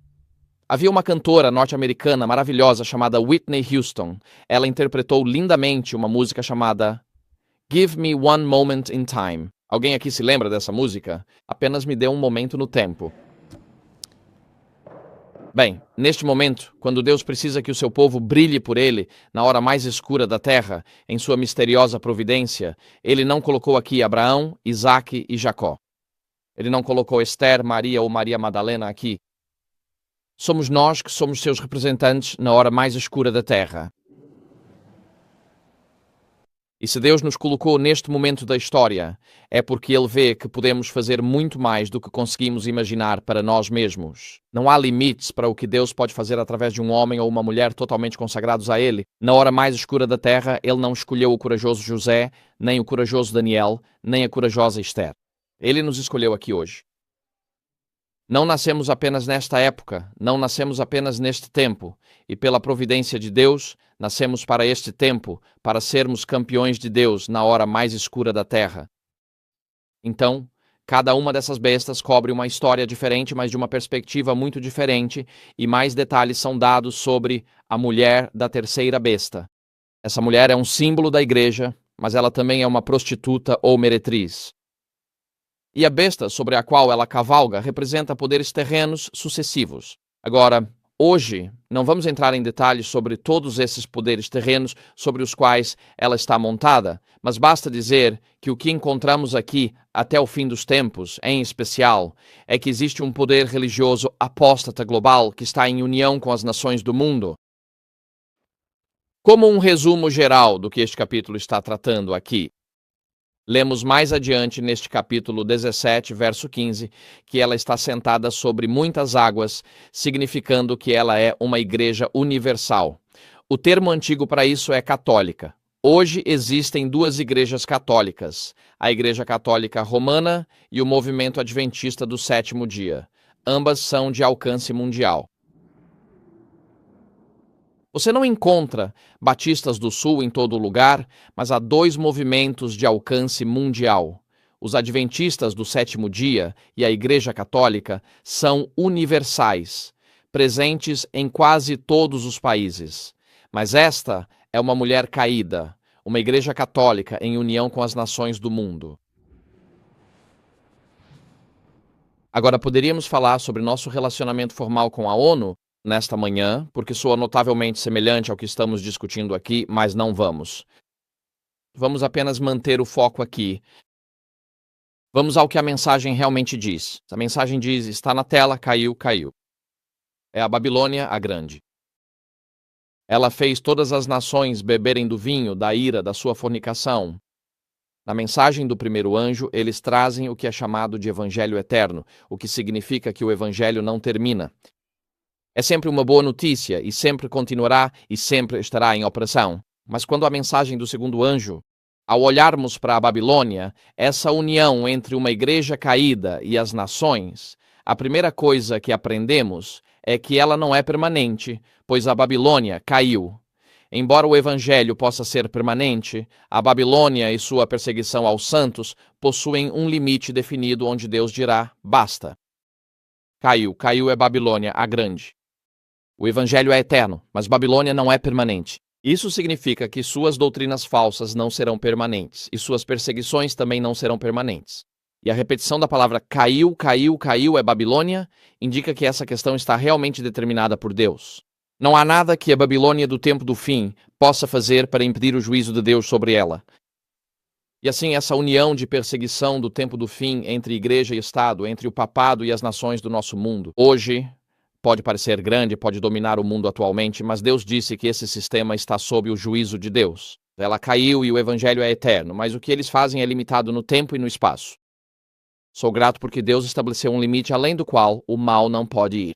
Havia uma cantora norte-americana maravilhosa chamada Whitney Houston. Ela interpretou lindamente uma música chamada Give Me One Moment in Time. Alguém aqui se lembra dessa música? Apenas me dê um momento no tempo. Bem, neste momento, quando Deus precisa que o seu povo brilhe por ele, na hora mais escura da terra, em sua misteriosa providência, ele não colocou aqui Abraão, Isaque e Jacó. Ele não colocou Esther, Maria ou Maria Madalena aqui. Somos nós que somos seus representantes na hora mais escura da terra. E se Deus nos colocou neste momento da história, é porque Ele vê que podemos fazer muito mais do que conseguimos imaginar para nós mesmos. Não há limites para o que Deus pode fazer através de um homem ou uma mulher totalmente consagrados a Ele. Na hora mais escura da terra, Ele não escolheu o corajoso José, nem o corajoso Daniel, nem a corajosa Esther. Ele nos escolheu aqui hoje. Não nascemos apenas nesta época, não nascemos apenas neste tempo, e pela providência de Deus, nascemos para este tempo, para sermos campeões de Deus na hora mais escura da terra. Então, cada uma dessas bestas cobre uma história diferente, mas de uma perspectiva muito diferente, e mais detalhes são dados sobre a mulher da terceira besta. Essa mulher é um símbolo da igreja, mas ela também é uma prostituta ou meretriz. E a besta sobre a qual ela cavalga representa poderes terrenos sucessivos. Agora, hoje, não vamos entrar em detalhes sobre todos esses poderes terrenos sobre os quais ela está montada, mas basta dizer que o que encontramos aqui, até o fim dos tempos, em especial, é que existe um poder religioso apóstata global que está em união com as nações do mundo. Como um resumo geral do que este capítulo está tratando aqui, lemos mais adiante neste capítulo 17, verso 15, que ela está sentada sobre muitas águas, significando que ela é uma igreja universal. O termo antigo para isso é católica. Hoje existem duas igrejas católicas, a Igreja Católica Romana e o Movimento Adventista do Sétimo Dia. Ambas são de alcance mundial. Você não encontra batistas do Sul em todo lugar, mas há dois movimentos de alcance mundial. Os adventistas do Sétimo Dia e a Igreja Católica são universais, presentes em quase todos os países. Mas esta é uma mulher caída, uma Igreja Católica em união com as nações do mundo. Agora, poderíamos falar sobre nosso relacionamento formal com a ONU nesta manhã, porque soa notavelmente semelhante ao que estamos discutindo aqui, mas não vamos. Vamos apenas manter o foco aqui. Vamos ao que a mensagem realmente diz. A mensagem diz, está na tela, caiu, caiu. É a Babilônia a Grande. Ela fez todas as nações beberem do vinho da ira da sua fornicação. Na mensagem do primeiro anjo, eles trazem o que é chamado de Evangelho Eterno, o que significa que o Evangelho não termina. É sempre uma boa notícia e sempre continuará e sempre estará em operação. Mas quando a mensagem do segundo anjo, ao olharmos para a Babilônia, essa união entre uma igreja caída e as nações, a primeira coisa que aprendemos é que ela não é permanente, pois a Babilônia caiu. Embora o evangelho possa ser permanente, a Babilônia e sua perseguição aos santos possuem um limite definido onde Deus dirá, basta. Caiu é Babilônia a Grande. O evangelho é eterno, mas Babilônia não é permanente. Isso significa que suas doutrinas falsas não serão permanentes, e suas perseguições também não serão permanentes. E a repetição da palavra caiu é Babilônia, indica que essa questão está realmente determinada por Deus. Não há nada que a Babilônia do tempo do fim possa fazer para impedir o juízo de Deus sobre ela. E assim, essa união de perseguição do tempo do fim entre igreja e Estado, entre o papado e as nações do nosso mundo, hoje pode parecer grande, pode dominar o mundo atualmente, mas Deus disse que esse sistema está sob o juízo de Deus. Ela caiu e o evangelho é eterno, mas o que eles fazem é limitado no tempo e no espaço. Sou grato porque Deus estabeleceu um limite além do qual o mal não pode ir.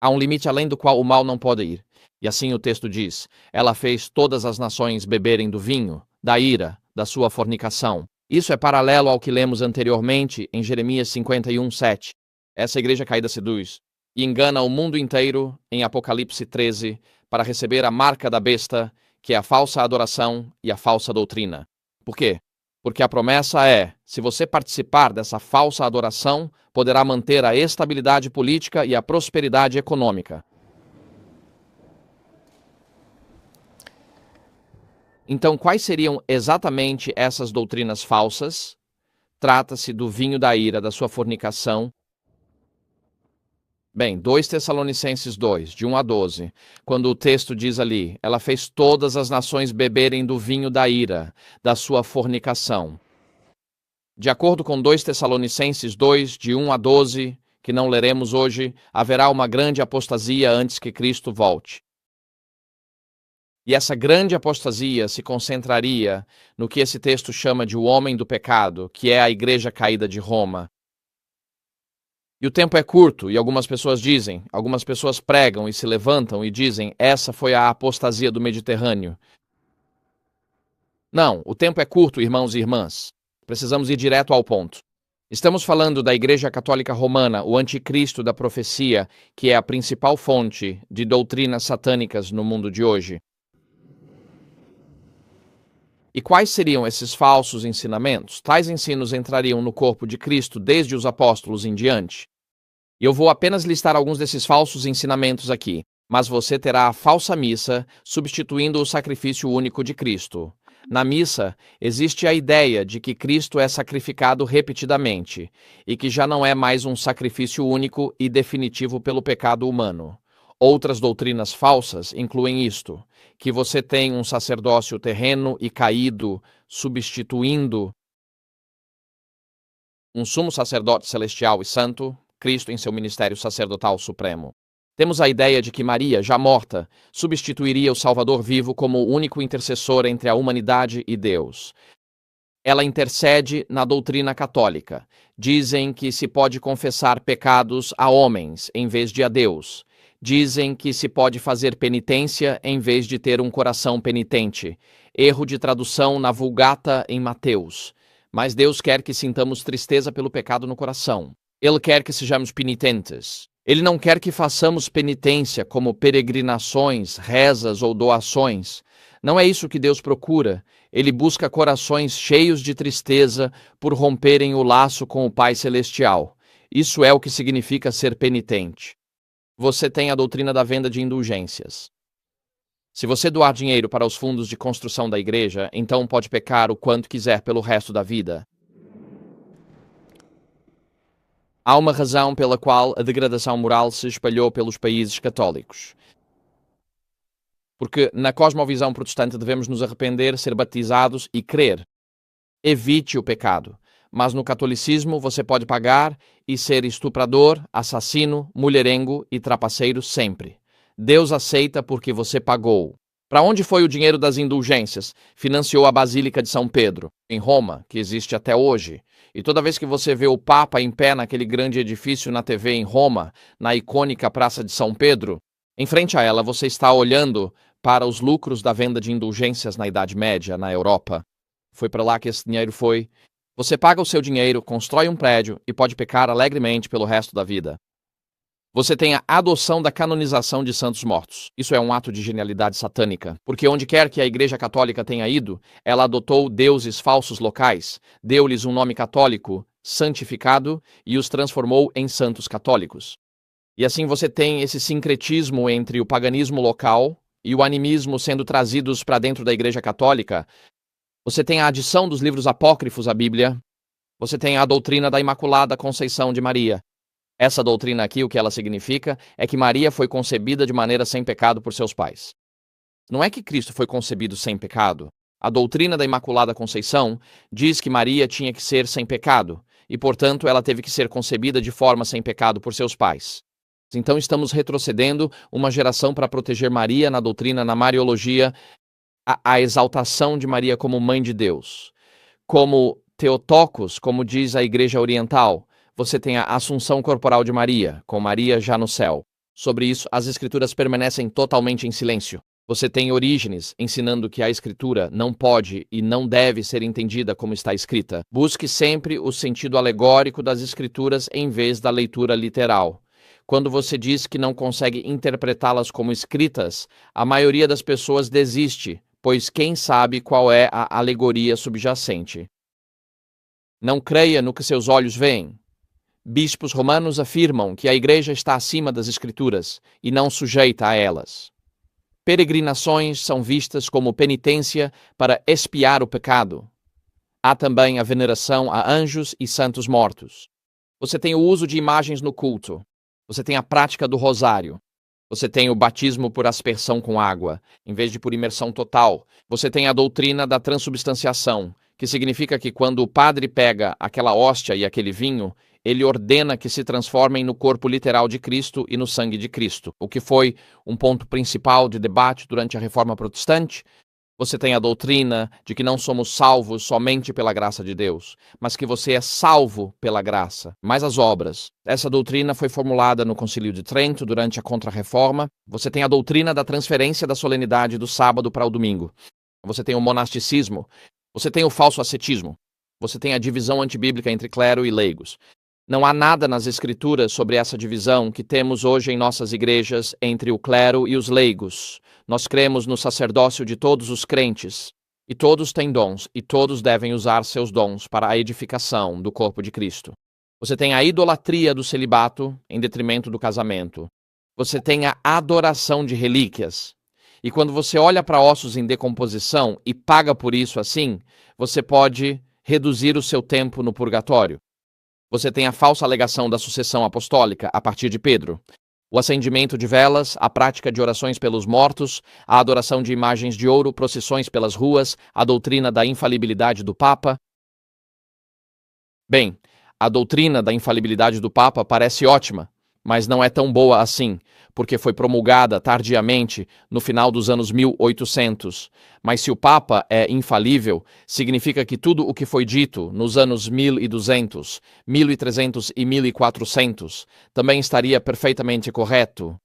Há um limite além do qual o mal não pode ir. E assim o texto diz, ela fez todas as nações beberem do vinho, da ira, da sua fornicação. Isso é paralelo ao que lemos anteriormente em Jeremias 51:7. Essa igreja caída seduz e engana o mundo inteiro em Apocalipse 13 para receber a marca da besta, que é a falsa adoração e a falsa doutrina. Por quê? Porque a promessa é, se você participar dessa falsa adoração, poderá manter a estabilidade política e a prosperidade econômica. Então, quais seriam exatamente essas doutrinas falsas? Trata-se do vinho da ira, da sua fornicação. Bem, 2 Tessalonicenses 2, de 1 a 12, quando o texto diz ali, ela fez todas as nações beberem do vinho da ira, da sua fornicação. De acordo com 2 Tessalonicenses 2, de 1 a 12, que não leremos hoje, haverá uma grande apostasia antes que Cristo volte. E essa grande apostasia se concentraria no que esse texto chama de o homem do pecado, que é a igreja caída de Roma. E o tempo é curto, e algumas pessoas pregam e se levantam e dizem, essa foi a apostasia do Mediterrâneo. Não, o tempo é curto, irmãos e irmãs. Precisamos ir direto ao ponto. Estamos falando da Igreja Católica Romana, o anticristo da profecia, que é a principal fonte de doutrinas satânicas no mundo de hoje. E quais seriam esses falsos ensinamentos? Tais ensinos entrariam no corpo de Cristo desde os apóstolos em diante. E eu vou apenas listar alguns desses falsos ensinamentos aqui, mas você terá a falsa missa substituindo o sacrifício único de Cristo. Na missa, existe a ideia de que Cristo é sacrificado repetidamente e que já não é mais um sacrifício único e definitivo pelo pecado humano. Outras doutrinas falsas incluem isto, que você tem um sacerdócio terreno e caído substituindo um sumo sacerdote celestial e santo, Cristo em seu ministério sacerdotal supremo. Temos a ideia de que Maria, já morta, substituiria o Salvador vivo como o único intercessor entre a humanidade e Deus. Ela intercede na doutrina católica. Dizem que se pode confessar pecados a homens em vez de a Deus. Dizem que se pode fazer penitência em vez de ter um coração penitente. Erro de tradução na Vulgata em Mateus. Mas Deus quer que sintamos tristeza pelo pecado no coração. Ele quer que sejamos penitentes. Ele não quer que façamos penitência como peregrinações, rezas ou doações. Não é isso que Deus procura. Ele busca corações cheios de tristeza por romperem o laço com o Pai Celestial. Isso é o que significa ser penitente. Você tem a doutrina da venda de indulgências. Se você doar dinheiro para os fundos de construção da igreja, então pode pecar o quanto quiser pelo resto da vida. Há uma razão pela qual a degradação moral se espalhou pelos países católicos. Porque na cosmovisão protestante devemos nos arrepender, ser batizados e crer. Evite o pecado. Mas no catolicismo você pode pagar e ser estuprador, assassino, mulherengo e trapaceiro sempre. Deus aceita porque você pagou. Para onde foi o dinheiro das indulgências? Financiou a Basílica de São Pedro, em Roma, que existe até hoje. E toda vez que você vê o Papa em pé naquele grande edifício na TV em Roma, na icônica Praça de São Pedro, em frente a ela você está olhando para os lucros da venda de indulgências na Idade Média, na Europa. Foi para lá que esse dinheiro foi. Você paga o seu dinheiro, constrói um prédio e pode pecar alegremente pelo resto da vida. Você tem a adoção da canonização de santos mortos. Isso é um ato de genialidade satânica, porque onde quer que a Igreja Católica tenha ido, ela adotou deuses falsos locais, deu-lhes um nome católico, santificado, e os transformou em santos católicos. E assim você tem esse sincretismo entre o paganismo local e o animismo sendo trazidos para dentro da Igreja Católica. Você tem a adição dos livros apócrifos à Bíblia. Você tem a doutrina da Imaculada Conceição de Maria. Essa doutrina aqui, o que ela significa, é que Maria foi concebida de maneira sem pecado por seus pais. Não é que Cristo foi concebido sem pecado. A doutrina da Imaculada Conceição diz que Maria tinha que ser sem pecado, e, portanto, ela teve que ser concebida de forma sem pecado por seus pais. Então, estamos retrocedendo uma geração para proteger Maria na doutrina, na Mariologia, a exaltação de Maria como Mãe de Deus. Como Theotokos, como diz a Igreja Oriental, você tem a Assunção Corporal de Maria, com Maria já no céu. Sobre isso, as Escrituras permanecem totalmente em silêncio. Você tem Orígenes ensinando que a Escritura não pode e não deve ser entendida como está escrita. Busque sempre o sentido alegórico das Escrituras em vez da leitura literal. Quando você diz que não consegue interpretá-las como escritas, a maioria das pessoas desiste, pois quem sabe qual é a alegoria subjacente. Não creia no que seus olhos veem. Bispos romanos afirmam que a Igreja está acima das Escrituras e não sujeita a elas. Peregrinações são vistas como penitência para expiar o pecado. Há também a veneração a anjos e santos mortos. Você tem o uso de imagens no culto. Você tem a prática do rosário. Você tem o batismo por aspersão com água, em vez de por imersão total. Você tem a doutrina da transubstanciação, que significa que quando o padre pega aquela hóstia e aquele vinho, ele ordena que se transformem no corpo literal de Cristo e no sangue de Cristo, o que foi um ponto principal de debate durante a Reforma Protestante. Você tem a doutrina de que não somos salvos somente pela graça de Deus, mas que você é salvo pela graça, mais as obras. Essa doutrina foi formulada no Concílio de Trento durante a Contra-Reforma. Você tem a doutrina da transferência da solenidade do sábado para o domingo. Você tem o monasticismo. Você tem o falso ascetismo. Você tem a divisão antibíblica entre clero e leigos. Não há nada nas Escrituras sobre essa divisão que temos hoje em nossas igrejas entre o clero e os leigos. Nós cremos no sacerdócio de todos os crentes, e todos têm dons, e todos devem usar seus dons para a edificação do corpo de Cristo. Você tem a idolatria do celibato em detrimento do casamento. Você tem a adoração de relíquias. E quando você olha para ossos em decomposição e paga por isso assim, você pode reduzir o seu tempo no purgatório. Você tem a falsa alegação da sucessão apostólica a partir de Pedro. O acendimento de velas, a prática de orações pelos mortos, a adoração de imagens de ouro, procissões pelas ruas, a doutrina da infalibilidade do Papa. Bem, a doutrina da infalibilidade do Papa parece ótima, mas não é tão boa assim, porque foi promulgada tardiamente no final dos anos 1800. Mas se o Papa é infalível, significa que tudo o que foi dito nos anos 1200, 1300 e 1400 também estaria perfeitamente correto.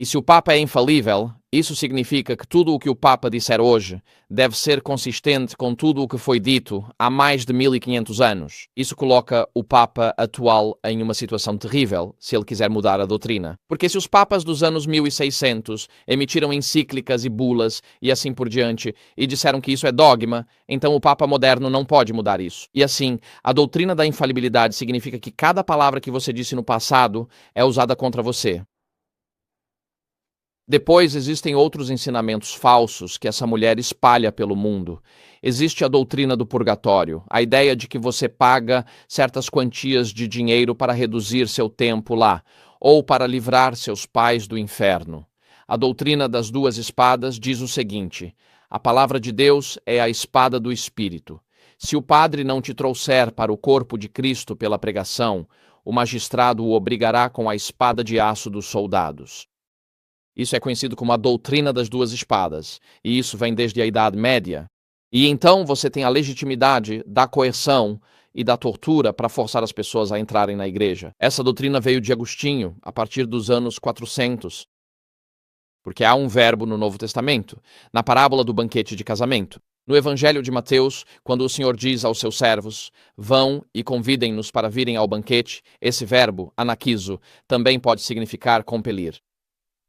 E se o Papa é infalível, isso significa que tudo o que o Papa disser hoje deve ser consistente com tudo o que foi dito há mais de 1500 anos. Isso coloca o Papa atual em uma situação terrível, se ele quiser mudar a doutrina. Porque se os Papas dos anos 1600 emitiram encíclicas e bulas e assim por diante e disseram que isso é dogma, então o Papa moderno não pode mudar isso. E assim, a doutrina da infalibilidade significa que cada palavra que você disse no passado é usada contra você. Depois existem outros ensinamentos falsos que essa mulher espalha pelo mundo. Existe a doutrina do purgatório, a ideia de que você paga certas quantias de dinheiro para reduzir seu tempo lá, ou para livrar seus pais do inferno. A doutrina das duas espadas diz o seguinte: a palavra de Deus é a espada do Espírito. Se o padre não te trouxer para o corpo de Cristo pela pregação, o magistrado o obrigará com a espada de aço dos soldados. Isso é conhecido como a doutrina das duas espadas, e isso vem desde a Idade Média. E então você tem a legitimidade da coerção e da tortura para forçar as pessoas a entrarem na igreja. Essa doutrina veio de Agostinho, a partir dos anos 400, porque há um verbo no Novo Testamento, na parábola do banquete de casamento. No Evangelho de Mateus, quando o Senhor diz aos seus servos, vão e convidem-nos para virem ao banquete, esse verbo, anakizo, também pode significar compelir.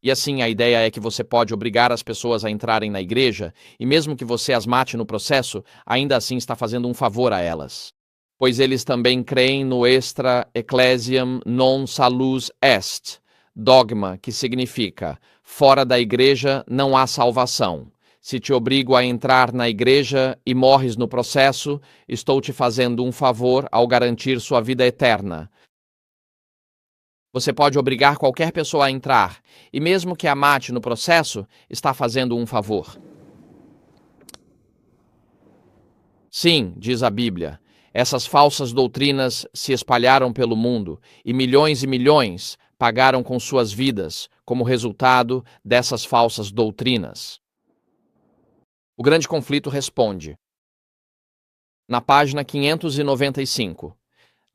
E assim a ideia é que você pode obrigar as pessoas a entrarem na igreja, e mesmo que você as mate no processo, ainda assim está fazendo um favor a elas. Pois eles também creem no extra ecclesiam non salus est, dogma, que significa, fora da igreja não há salvação. Se te obrigo a entrar na igreja e morres no processo, estou te fazendo um favor ao garantir sua vida eterna. Você pode obrigar qualquer pessoa a entrar, e mesmo que a mate no processo, está fazendo um favor. Sim, diz a Bíblia, essas falsas doutrinas se espalharam pelo mundo, e milhões pagaram com suas vidas como resultado dessas falsas doutrinas. O Grande Conflito responde. Na página 595.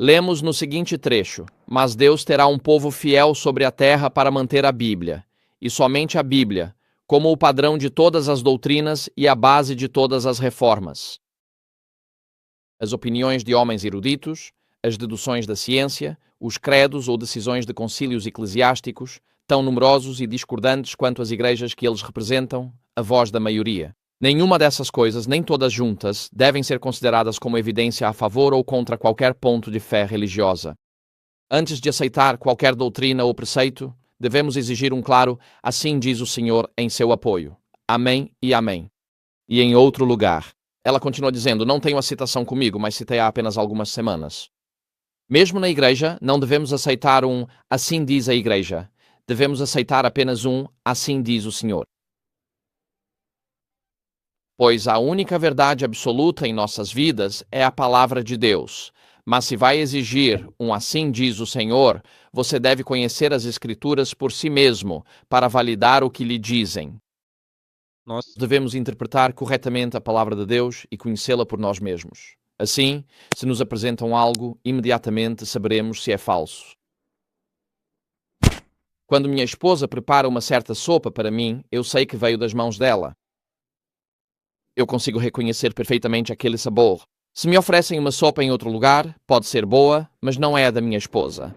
Lemos no seguinte trecho: mas Deus terá um povo fiel sobre a terra para manter a Bíblia, e somente a Bíblia, como o padrão de todas as doutrinas e a base de todas as reformas. As opiniões de homens eruditos, as deduções da ciência, os credos ou decisões de concílios eclesiásticos, tão numerosos e discordantes quanto as igrejas que eles representam, a voz da maioria. Nenhuma dessas coisas, nem todas juntas, devem ser consideradas como evidência a favor ou contra qualquer ponto de fé religiosa. Antes de aceitar qualquer doutrina ou preceito, devemos exigir um claro "assim diz o Senhor" em seu apoio. Amém e amém. E em outro lugar, ela continua dizendo, não tenho a citação comigo, mas citei há apenas algumas semanas. Mesmo na igreja, não devemos aceitar um "assim diz a igreja". Devemos aceitar apenas um "assim diz o Senhor". Pois a única verdade absoluta em nossas vidas é a palavra de Deus. Mas se vai exigir um "assim diz o Senhor", você deve conhecer as Escrituras por si mesmo, para validar o que lhe dizem. Nós devemos interpretar corretamente a palavra de Deus e conhecê-la por nós mesmos. Assim, se nos apresentam algo, imediatamente saberemos se é falso. Quando minha esposa prepara uma certa sopa para mim, eu sei que veio das mãos dela. Eu consigo reconhecer perfeitamente aquele sabor. Se me oferecem uma sopa em outro lugar, pode ser boa, mas não é a da minha esposa.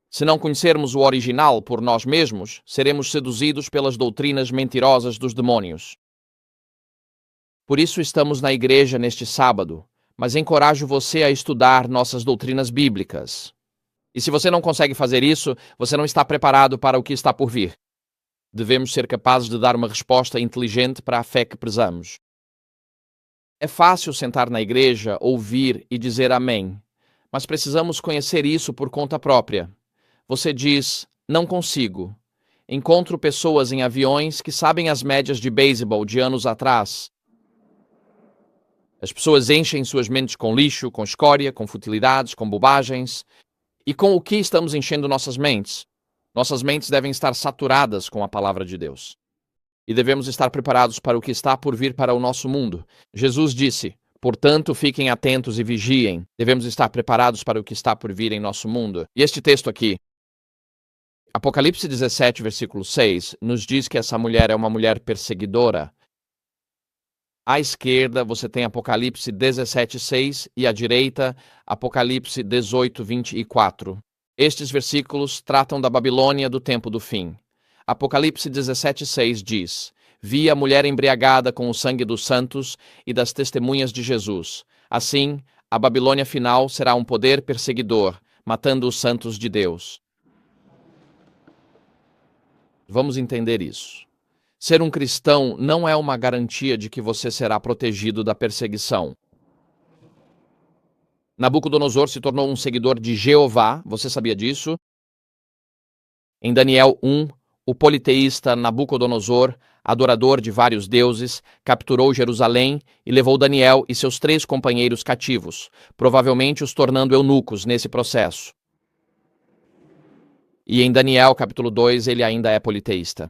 Se não conhecermos o original por nós mesmos, seremos seduzidos pelas doutrinas mentirosas dos demônios. Por isso estamos na igreja neste sábado, mas encorajo você a estudar nossas doutrinas bíblicas. E se você não consegue fazer isso, você não está preparado para o que está por vir. Devemos ser capazes de dar uma resposta inteligente para a fé que prezamos. É fácil sentar na igreja, ouvir e dizer amém, mas precisamos conhecer isso por conta própria. Você diz, não consigo. Encontro pessoas em aviões que sabem as médias de beisebol de anos atrás. As pessoas enchem suas mentes com lixo, com escória, com futilidades, com bobagens. E com o que estamos enchendo nossas mentes? Nossas mentes devem estar saturadas com a palavra de Deus. E devemos estar preparados para o que está por vir para o nosso mundo. Jesus disse, portanto, fiquem atentos e vigiem. Devemos estar preparados para o que está por vir em nosso mundo. E este texto aqui, Apocalipse 17, versículo 6, nos diz que essa mulher é uma mulher perseguidora. À esquerda, você tem Apocalipse 17, 6 e à direita, Apocalipse 18, 24. Estes versículos tratam da Babilônia do tempo do fim. Apocalipse 17, 6 diz, vi a mulher embriagada com o sangue dos santos e das testemunhas de Jesus. Assim, a Babilônia final será um poder perseguidor, matando os santos de Deus. Vamos entender isso. Ser um cristão não é uma garantia de que você será protegido da perseguição. Nabucodonosor se tornou um seguidor de Jeová, você sabia disso? Em Daniel 1, o politeísta Nabucodonosor, adorador de vários deuses, capturou Jerusalém e levou Daniel e seus 3 companheiros cativos, provavelmente os tornando eunucos nesse processo. E em Daniel capítulo 2 ele ainda é politeísta.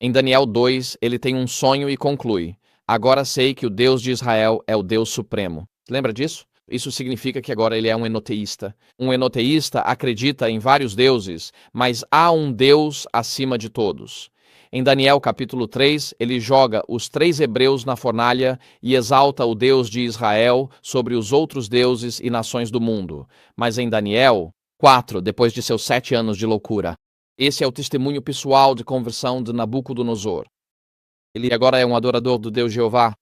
Em Daniel 2, ele tem um sonho e conclui, agora sei que o Deus de Israel é o Deus Supremo. Lembra disso? Isso significa que agora ele é um enoteísta. Um enoteísta acredita em vários deuses, mas há um Deus acima de todos. Em Daniel capítulo 3, ele joga os 3 hebreus na fornalha e exalta o Deus de Israel sobre os outros deuses e nações do mundo. Mas em Daniel 4, depois de seus 7 anos de loucura, esse é o testemunho pessoal de conversão de Nabucodonosor. Ele agora é um adorador do Deus Jeová.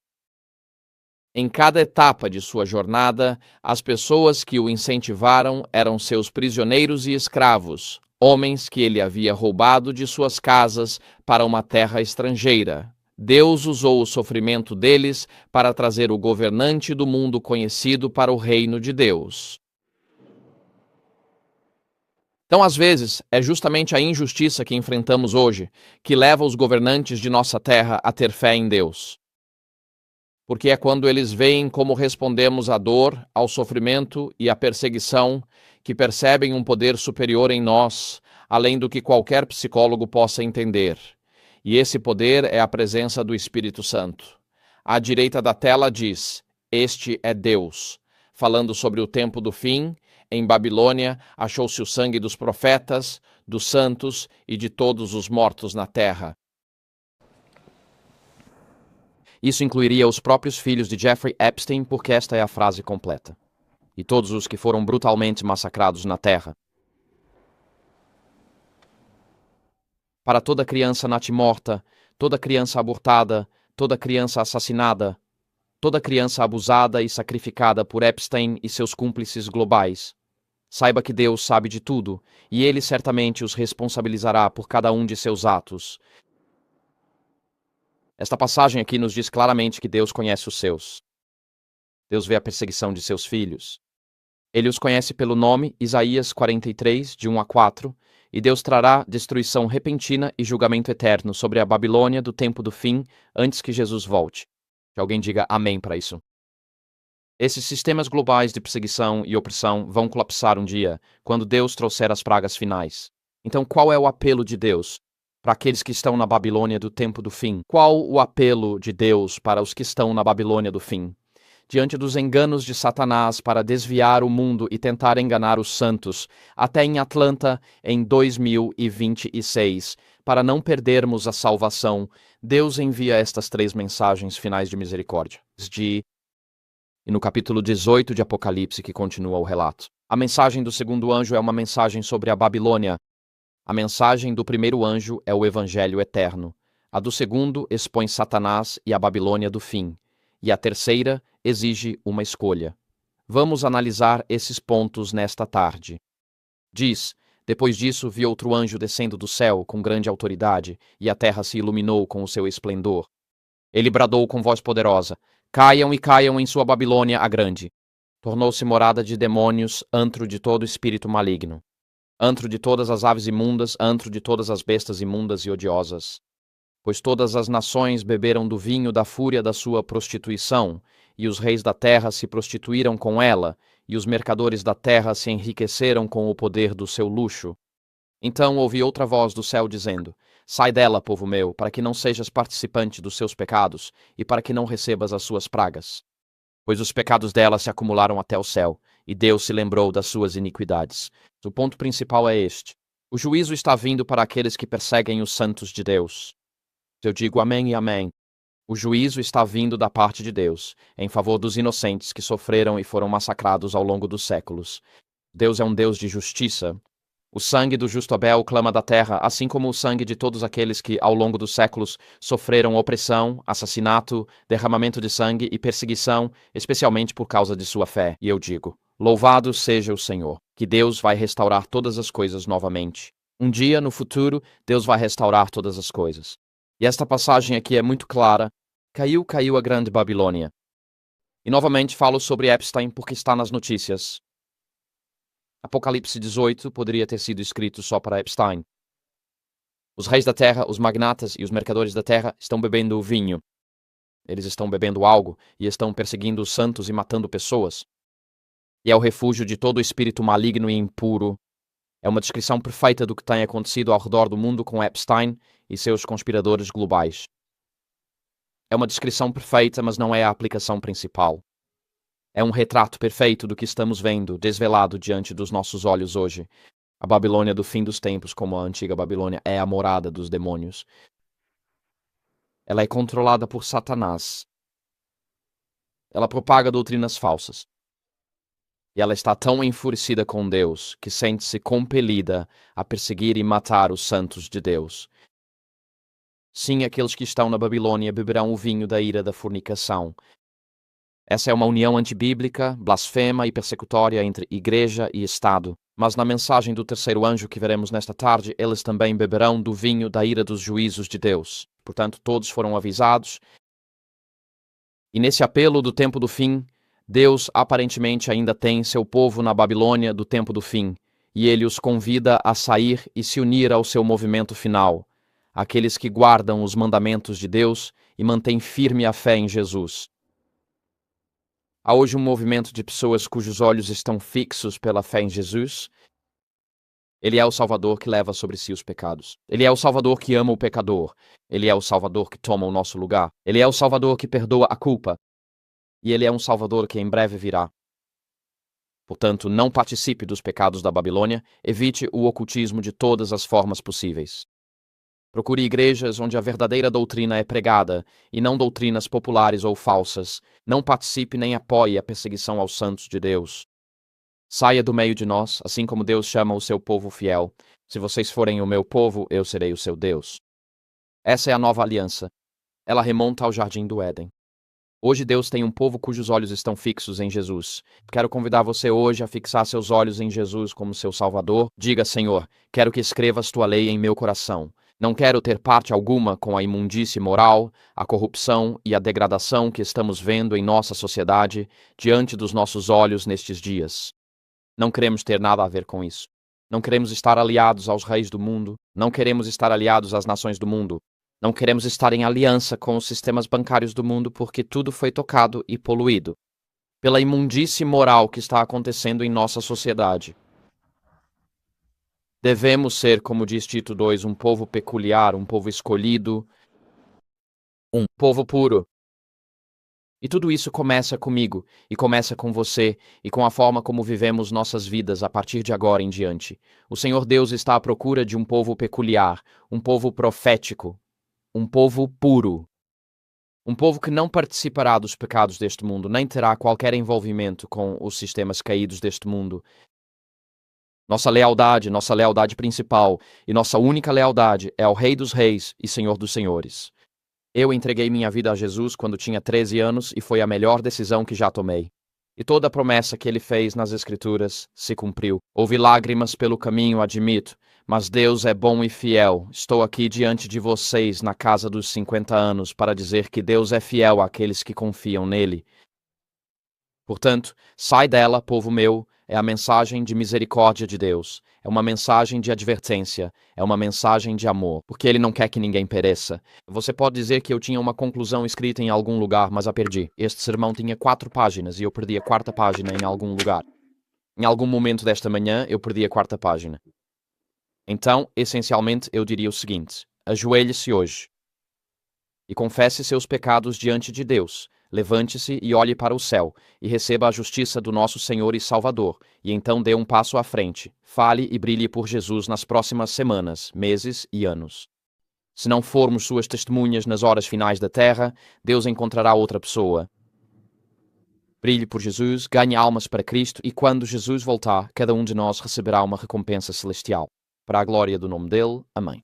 Em cada etapa de sua jornada, as pessoas que o incentivaram eram seus prisioneiros e escravos, homens que ele havia roubado de suas casas para uma terra estrangeira. Deus usou o sofrimento deles para trazer o governante do mundo conhecido para o reino de Deus. Então, às vezes, é justamente a injustiça que enfrentamos hoje que leva os governantes de nossa terra a ter fé em Deus. Porque é quando eles veem como respondemos à dor, ao sofrimento e à perseguição que percebem um poder superior em nós, além do que qualquer psicólogo possa entender. E esse poder é a presença do Espírito Santo. À direita da tela diz, este é Deus, falando sobre o tempo do fim. Em Babilônia, achou-se o sangue dos profetas, dos santos e de todos os mortos na terra. Isso incluiria os próprios filhos de Jeffrey Epstein, porque esta é a frase completa. E todos os que foram brutalmente massacrados na terra. Para toda criança natimorta, toda criança abortada, toda criança assassinada, toda criança abusada e sacrificada por Epstein e seus cúmplices globais. Saiba que Deus sabe de tudo, e Ele certamente os responsabilizará por cada um de seus atos. Esta passagem aqui nos diz claramente que Deus conhece os seus. Deus vê a perseguição de seus filhos. Ele os conhece pelo nome, Isaías 43, de 1 a 4, e Deus trará destruição repentina e julgamento eterno sobre a Babilônia do tempo do fim, antes que Jesus volte. Que alguém diga amém para isso. Esses sistemas globais de perseguição e opressão vão colapsar um dia, quando Deus trouxer as pragas finais. Então, qual é o apelo de Deus para aqueles que estão na Babilônia do tempo do fim? Qual o apelo de Deus para os que estão na Babilônia do fim? Diante dos enganos de Satanás para desviar o mundo e tentar enganar os santos, até em Atlanta, em 2026, para não perdermos a salvação, Deus envia estas 3 mensagens finais de misericórdia. E no capítulo 18 de Apocalipse, que continua o relato. A mensagem do segundo anjo é uma mensagem sobre a Babilônia. A mensagem do primeiro anjo é o evangelho eterno. A do segundo expõe Satanás e a Babilônia do fim. E a terceira exige uma escolha. Vamos analisar esses pontos nesta tarde. Diz, Depois disso, vi outro anjo descendo do céu com grande autoridade, e a terra se iluminou com o seu esplendor. Ele bradou com voz poderosa: Caiam e caiam em sua Babilônia a grande. Tornou-se morada de demônios, antro de todo espírito maligno. Antro de todas as aves imundas, antro de todas as bestas imundas e odiosas. Pois todas as nações beberam do vinho da fúria da sua prostituição, e os reis da terra se prostituíram com ela, e os mercadores da terra se enriqueceram com o poder do seu luxo. Então ouvi outra voz do céu dizendo: Sai dela, povo meu, para que não sejas participante dos seus pecados, e para que não recebas as suas pragas. Pois os pecados dela se acumularam até o céu, e Deus se lembrou das suas iniquidades. O ponto principal é este: o juízo está vindo para aqueles que perseguem os santos de Deus. Eu digo amém e amém. O juízo está vindo da parte de Deus, em favor dos inocentes que sofreram e foram massacrados ao longo dos séculos. Deus é um Deus de justiça. O sangue do justo Abel clama da terra, assim como o sangue de todos aqueles que, ao longo dos séculos, sofreram opressão, assassinato, derramamento de sangue e perseguição, especialmente por causa de sua fé. E eu digo: louvado seja o Senhor, que Deus vai restaurar todas as coisas novamente. Um dia, no futuro, Deus vai restaurar todas as coisas. E esta passagem aqui é muito clara. Caiu a grande Babilônia. E novamente falo sobre Epstein porque está nas notícias. Apocalipse 18 poderia ter sido escrito só para Epstein. Os reis da terra, os magnatas e os mercadores da terra estão bebendo vinho. Eles estão bebendo algo e estão perseguindo os santos e matando pessoas. E é o refúgio de todo espírito maligno e impuro. É uma descrição perfeita do que tem acontecido ao redor do mundo com Epstein e seus conspiradores globais. É uma descrição perfeita, mas não é a aplicação principal. É um retrato perfeito do que estamos vendo, desvelado diante dos nossos olhos hoje. A Babilônia do fim dos tempos, como a antiga Babilônia, é a morada dos demônios. Ela é controlada por Satanás. Ela propaga doutrinas falsas. E ela está tão enfurecida com Deus que sente-se compelida a perseguir e matar os santos de Deus. Sim, aqueles que estão na Babilônia beberão o vinho da ira da fornicação. Essa é uma união antibíblica, blasfema e persecutória entre igreja e Estado. Mas na mensagem do terceiro anjo que veremos nesta tarde, eles também beberão do vinho da ira dos juízos de Deus. Portanto, todos foram avisados. E nesse apelo do tempo do fim, Deus aparentemente ainda tem seu povo na Babilônia do tempo do fim, e ele os convida a sair e se unir ao seu movimento final, aqueles que guardam os mandamentos de Deus e mantêm firme a fé em Jesus. Há hoje um movimento de pessoas cujos olhos estão fixos pela fé em Jesus. Ele é o Salvador que leva sobre si os pecados. Ele é o Salvador que ama o pecador. Ele é o Salvador que toma o nosso lugar. Ele é o Salvador que perdoa a culpa. E ele é um Salvador que em breve virá. Portanto, não participe dos pecados da Babilônia, evite o ocultismo de todas as formas possíveis. Procure igrejas onde a verdadeira doutrina é pregada, e não doutrinas populares ou falsas. Não participe nem apoie a perseguição aos santos de Deus. Saia do meio de nós, assim como Deus chama o seu povo fiel. Se vocês forem o meu povo, eu serei o seu Deus. Essa é a nova aliança. Ela remonta ao jardim do Éden. Hoje Deus tem um povo cujos olhos estão fixos em Jesus. Quero convidar você hoje a fixar seus olhos em Jesus como seu Salvador. Diga: Senhor, quero que escrevas tua lei em meu coração. Não quero ter parte alguma com a imundície moral, a corrupção e a degradação que estamos vendo em nossa sociedade diante dos nossos olhos nestes dias. Não queremos ter nada a ver com isso. Não queremos estar aliados aos reis do mundo. Não queremos estar aliados às nações do mundo. Não queremos estar em aliança com os sistemas bancários do mundo porque tudo foi tocado e poluído pela imundície moral que está acontecendo em nossa sociedade. Devemos ser, como diz Tito 2, um povo peculiar, um povo escolhido, um povo puro. E tudo isso começa comigo, e começa com você, e com a forma como vivemos nossas vidas a partir de agora em diante. O Senhor Deus está à procura de um povo peculiar, um povo profético, um povo puro. Um povo que não participará dos pecados deste mundo, nem terá qualquer envolvimento com os sistemas caídos deste mundo. Nossa lealdade principal e nossa única lealdade é ao Rei dos Reis e Senhor dos Senhores. Eu entreguei minha vida a Jesus quando tinha 13 anos e foi a melhor decisão que já tomei. E toda a promessa que ele fez nas Escrituras se cumpriu. Houve lágrimas pelo caminho, admito, mas Deus é bom e fiel. Estou aqui diante de vocês na casa dos 50 anos para dizer que Deus é fiel àqueles que confiam nele. Portanto, sai dela, povo meu, é a mensagem de misericórdia de Deus, é uma mensagem de advertência, é uma mensagem de amor, porque ele não quer que ninguém pereça. Você pode dizer que eu tinha uma conclusão escrita em algum lugar, mas a perdi. Este sermão tinha 4 páginas e eu perdi a 4ª página em algum lugar. Em algum momento desta manhã, eu perdi a 4ª página. Então, essencialmente, eu diria o seguinte: ajoelhe-se hoje e confesse seus pecados diante de Deus. Levante-se e olhe para o céu, e receba a justiça do nosso Senhor e Salvador, e então dê um passo à frente. Fale e brilhe por Jesus nas próximas semanas, meses e anos. Se não formos suas testemunhas nas horas finais da terra, Deus encontrará outra pessoa. Brilhe por Jesus, ganhe almas para Cristo, e quando Jesus voltar, cada um de nós receberá uma recompensa celestial. Para a glória do nome dele. Amém.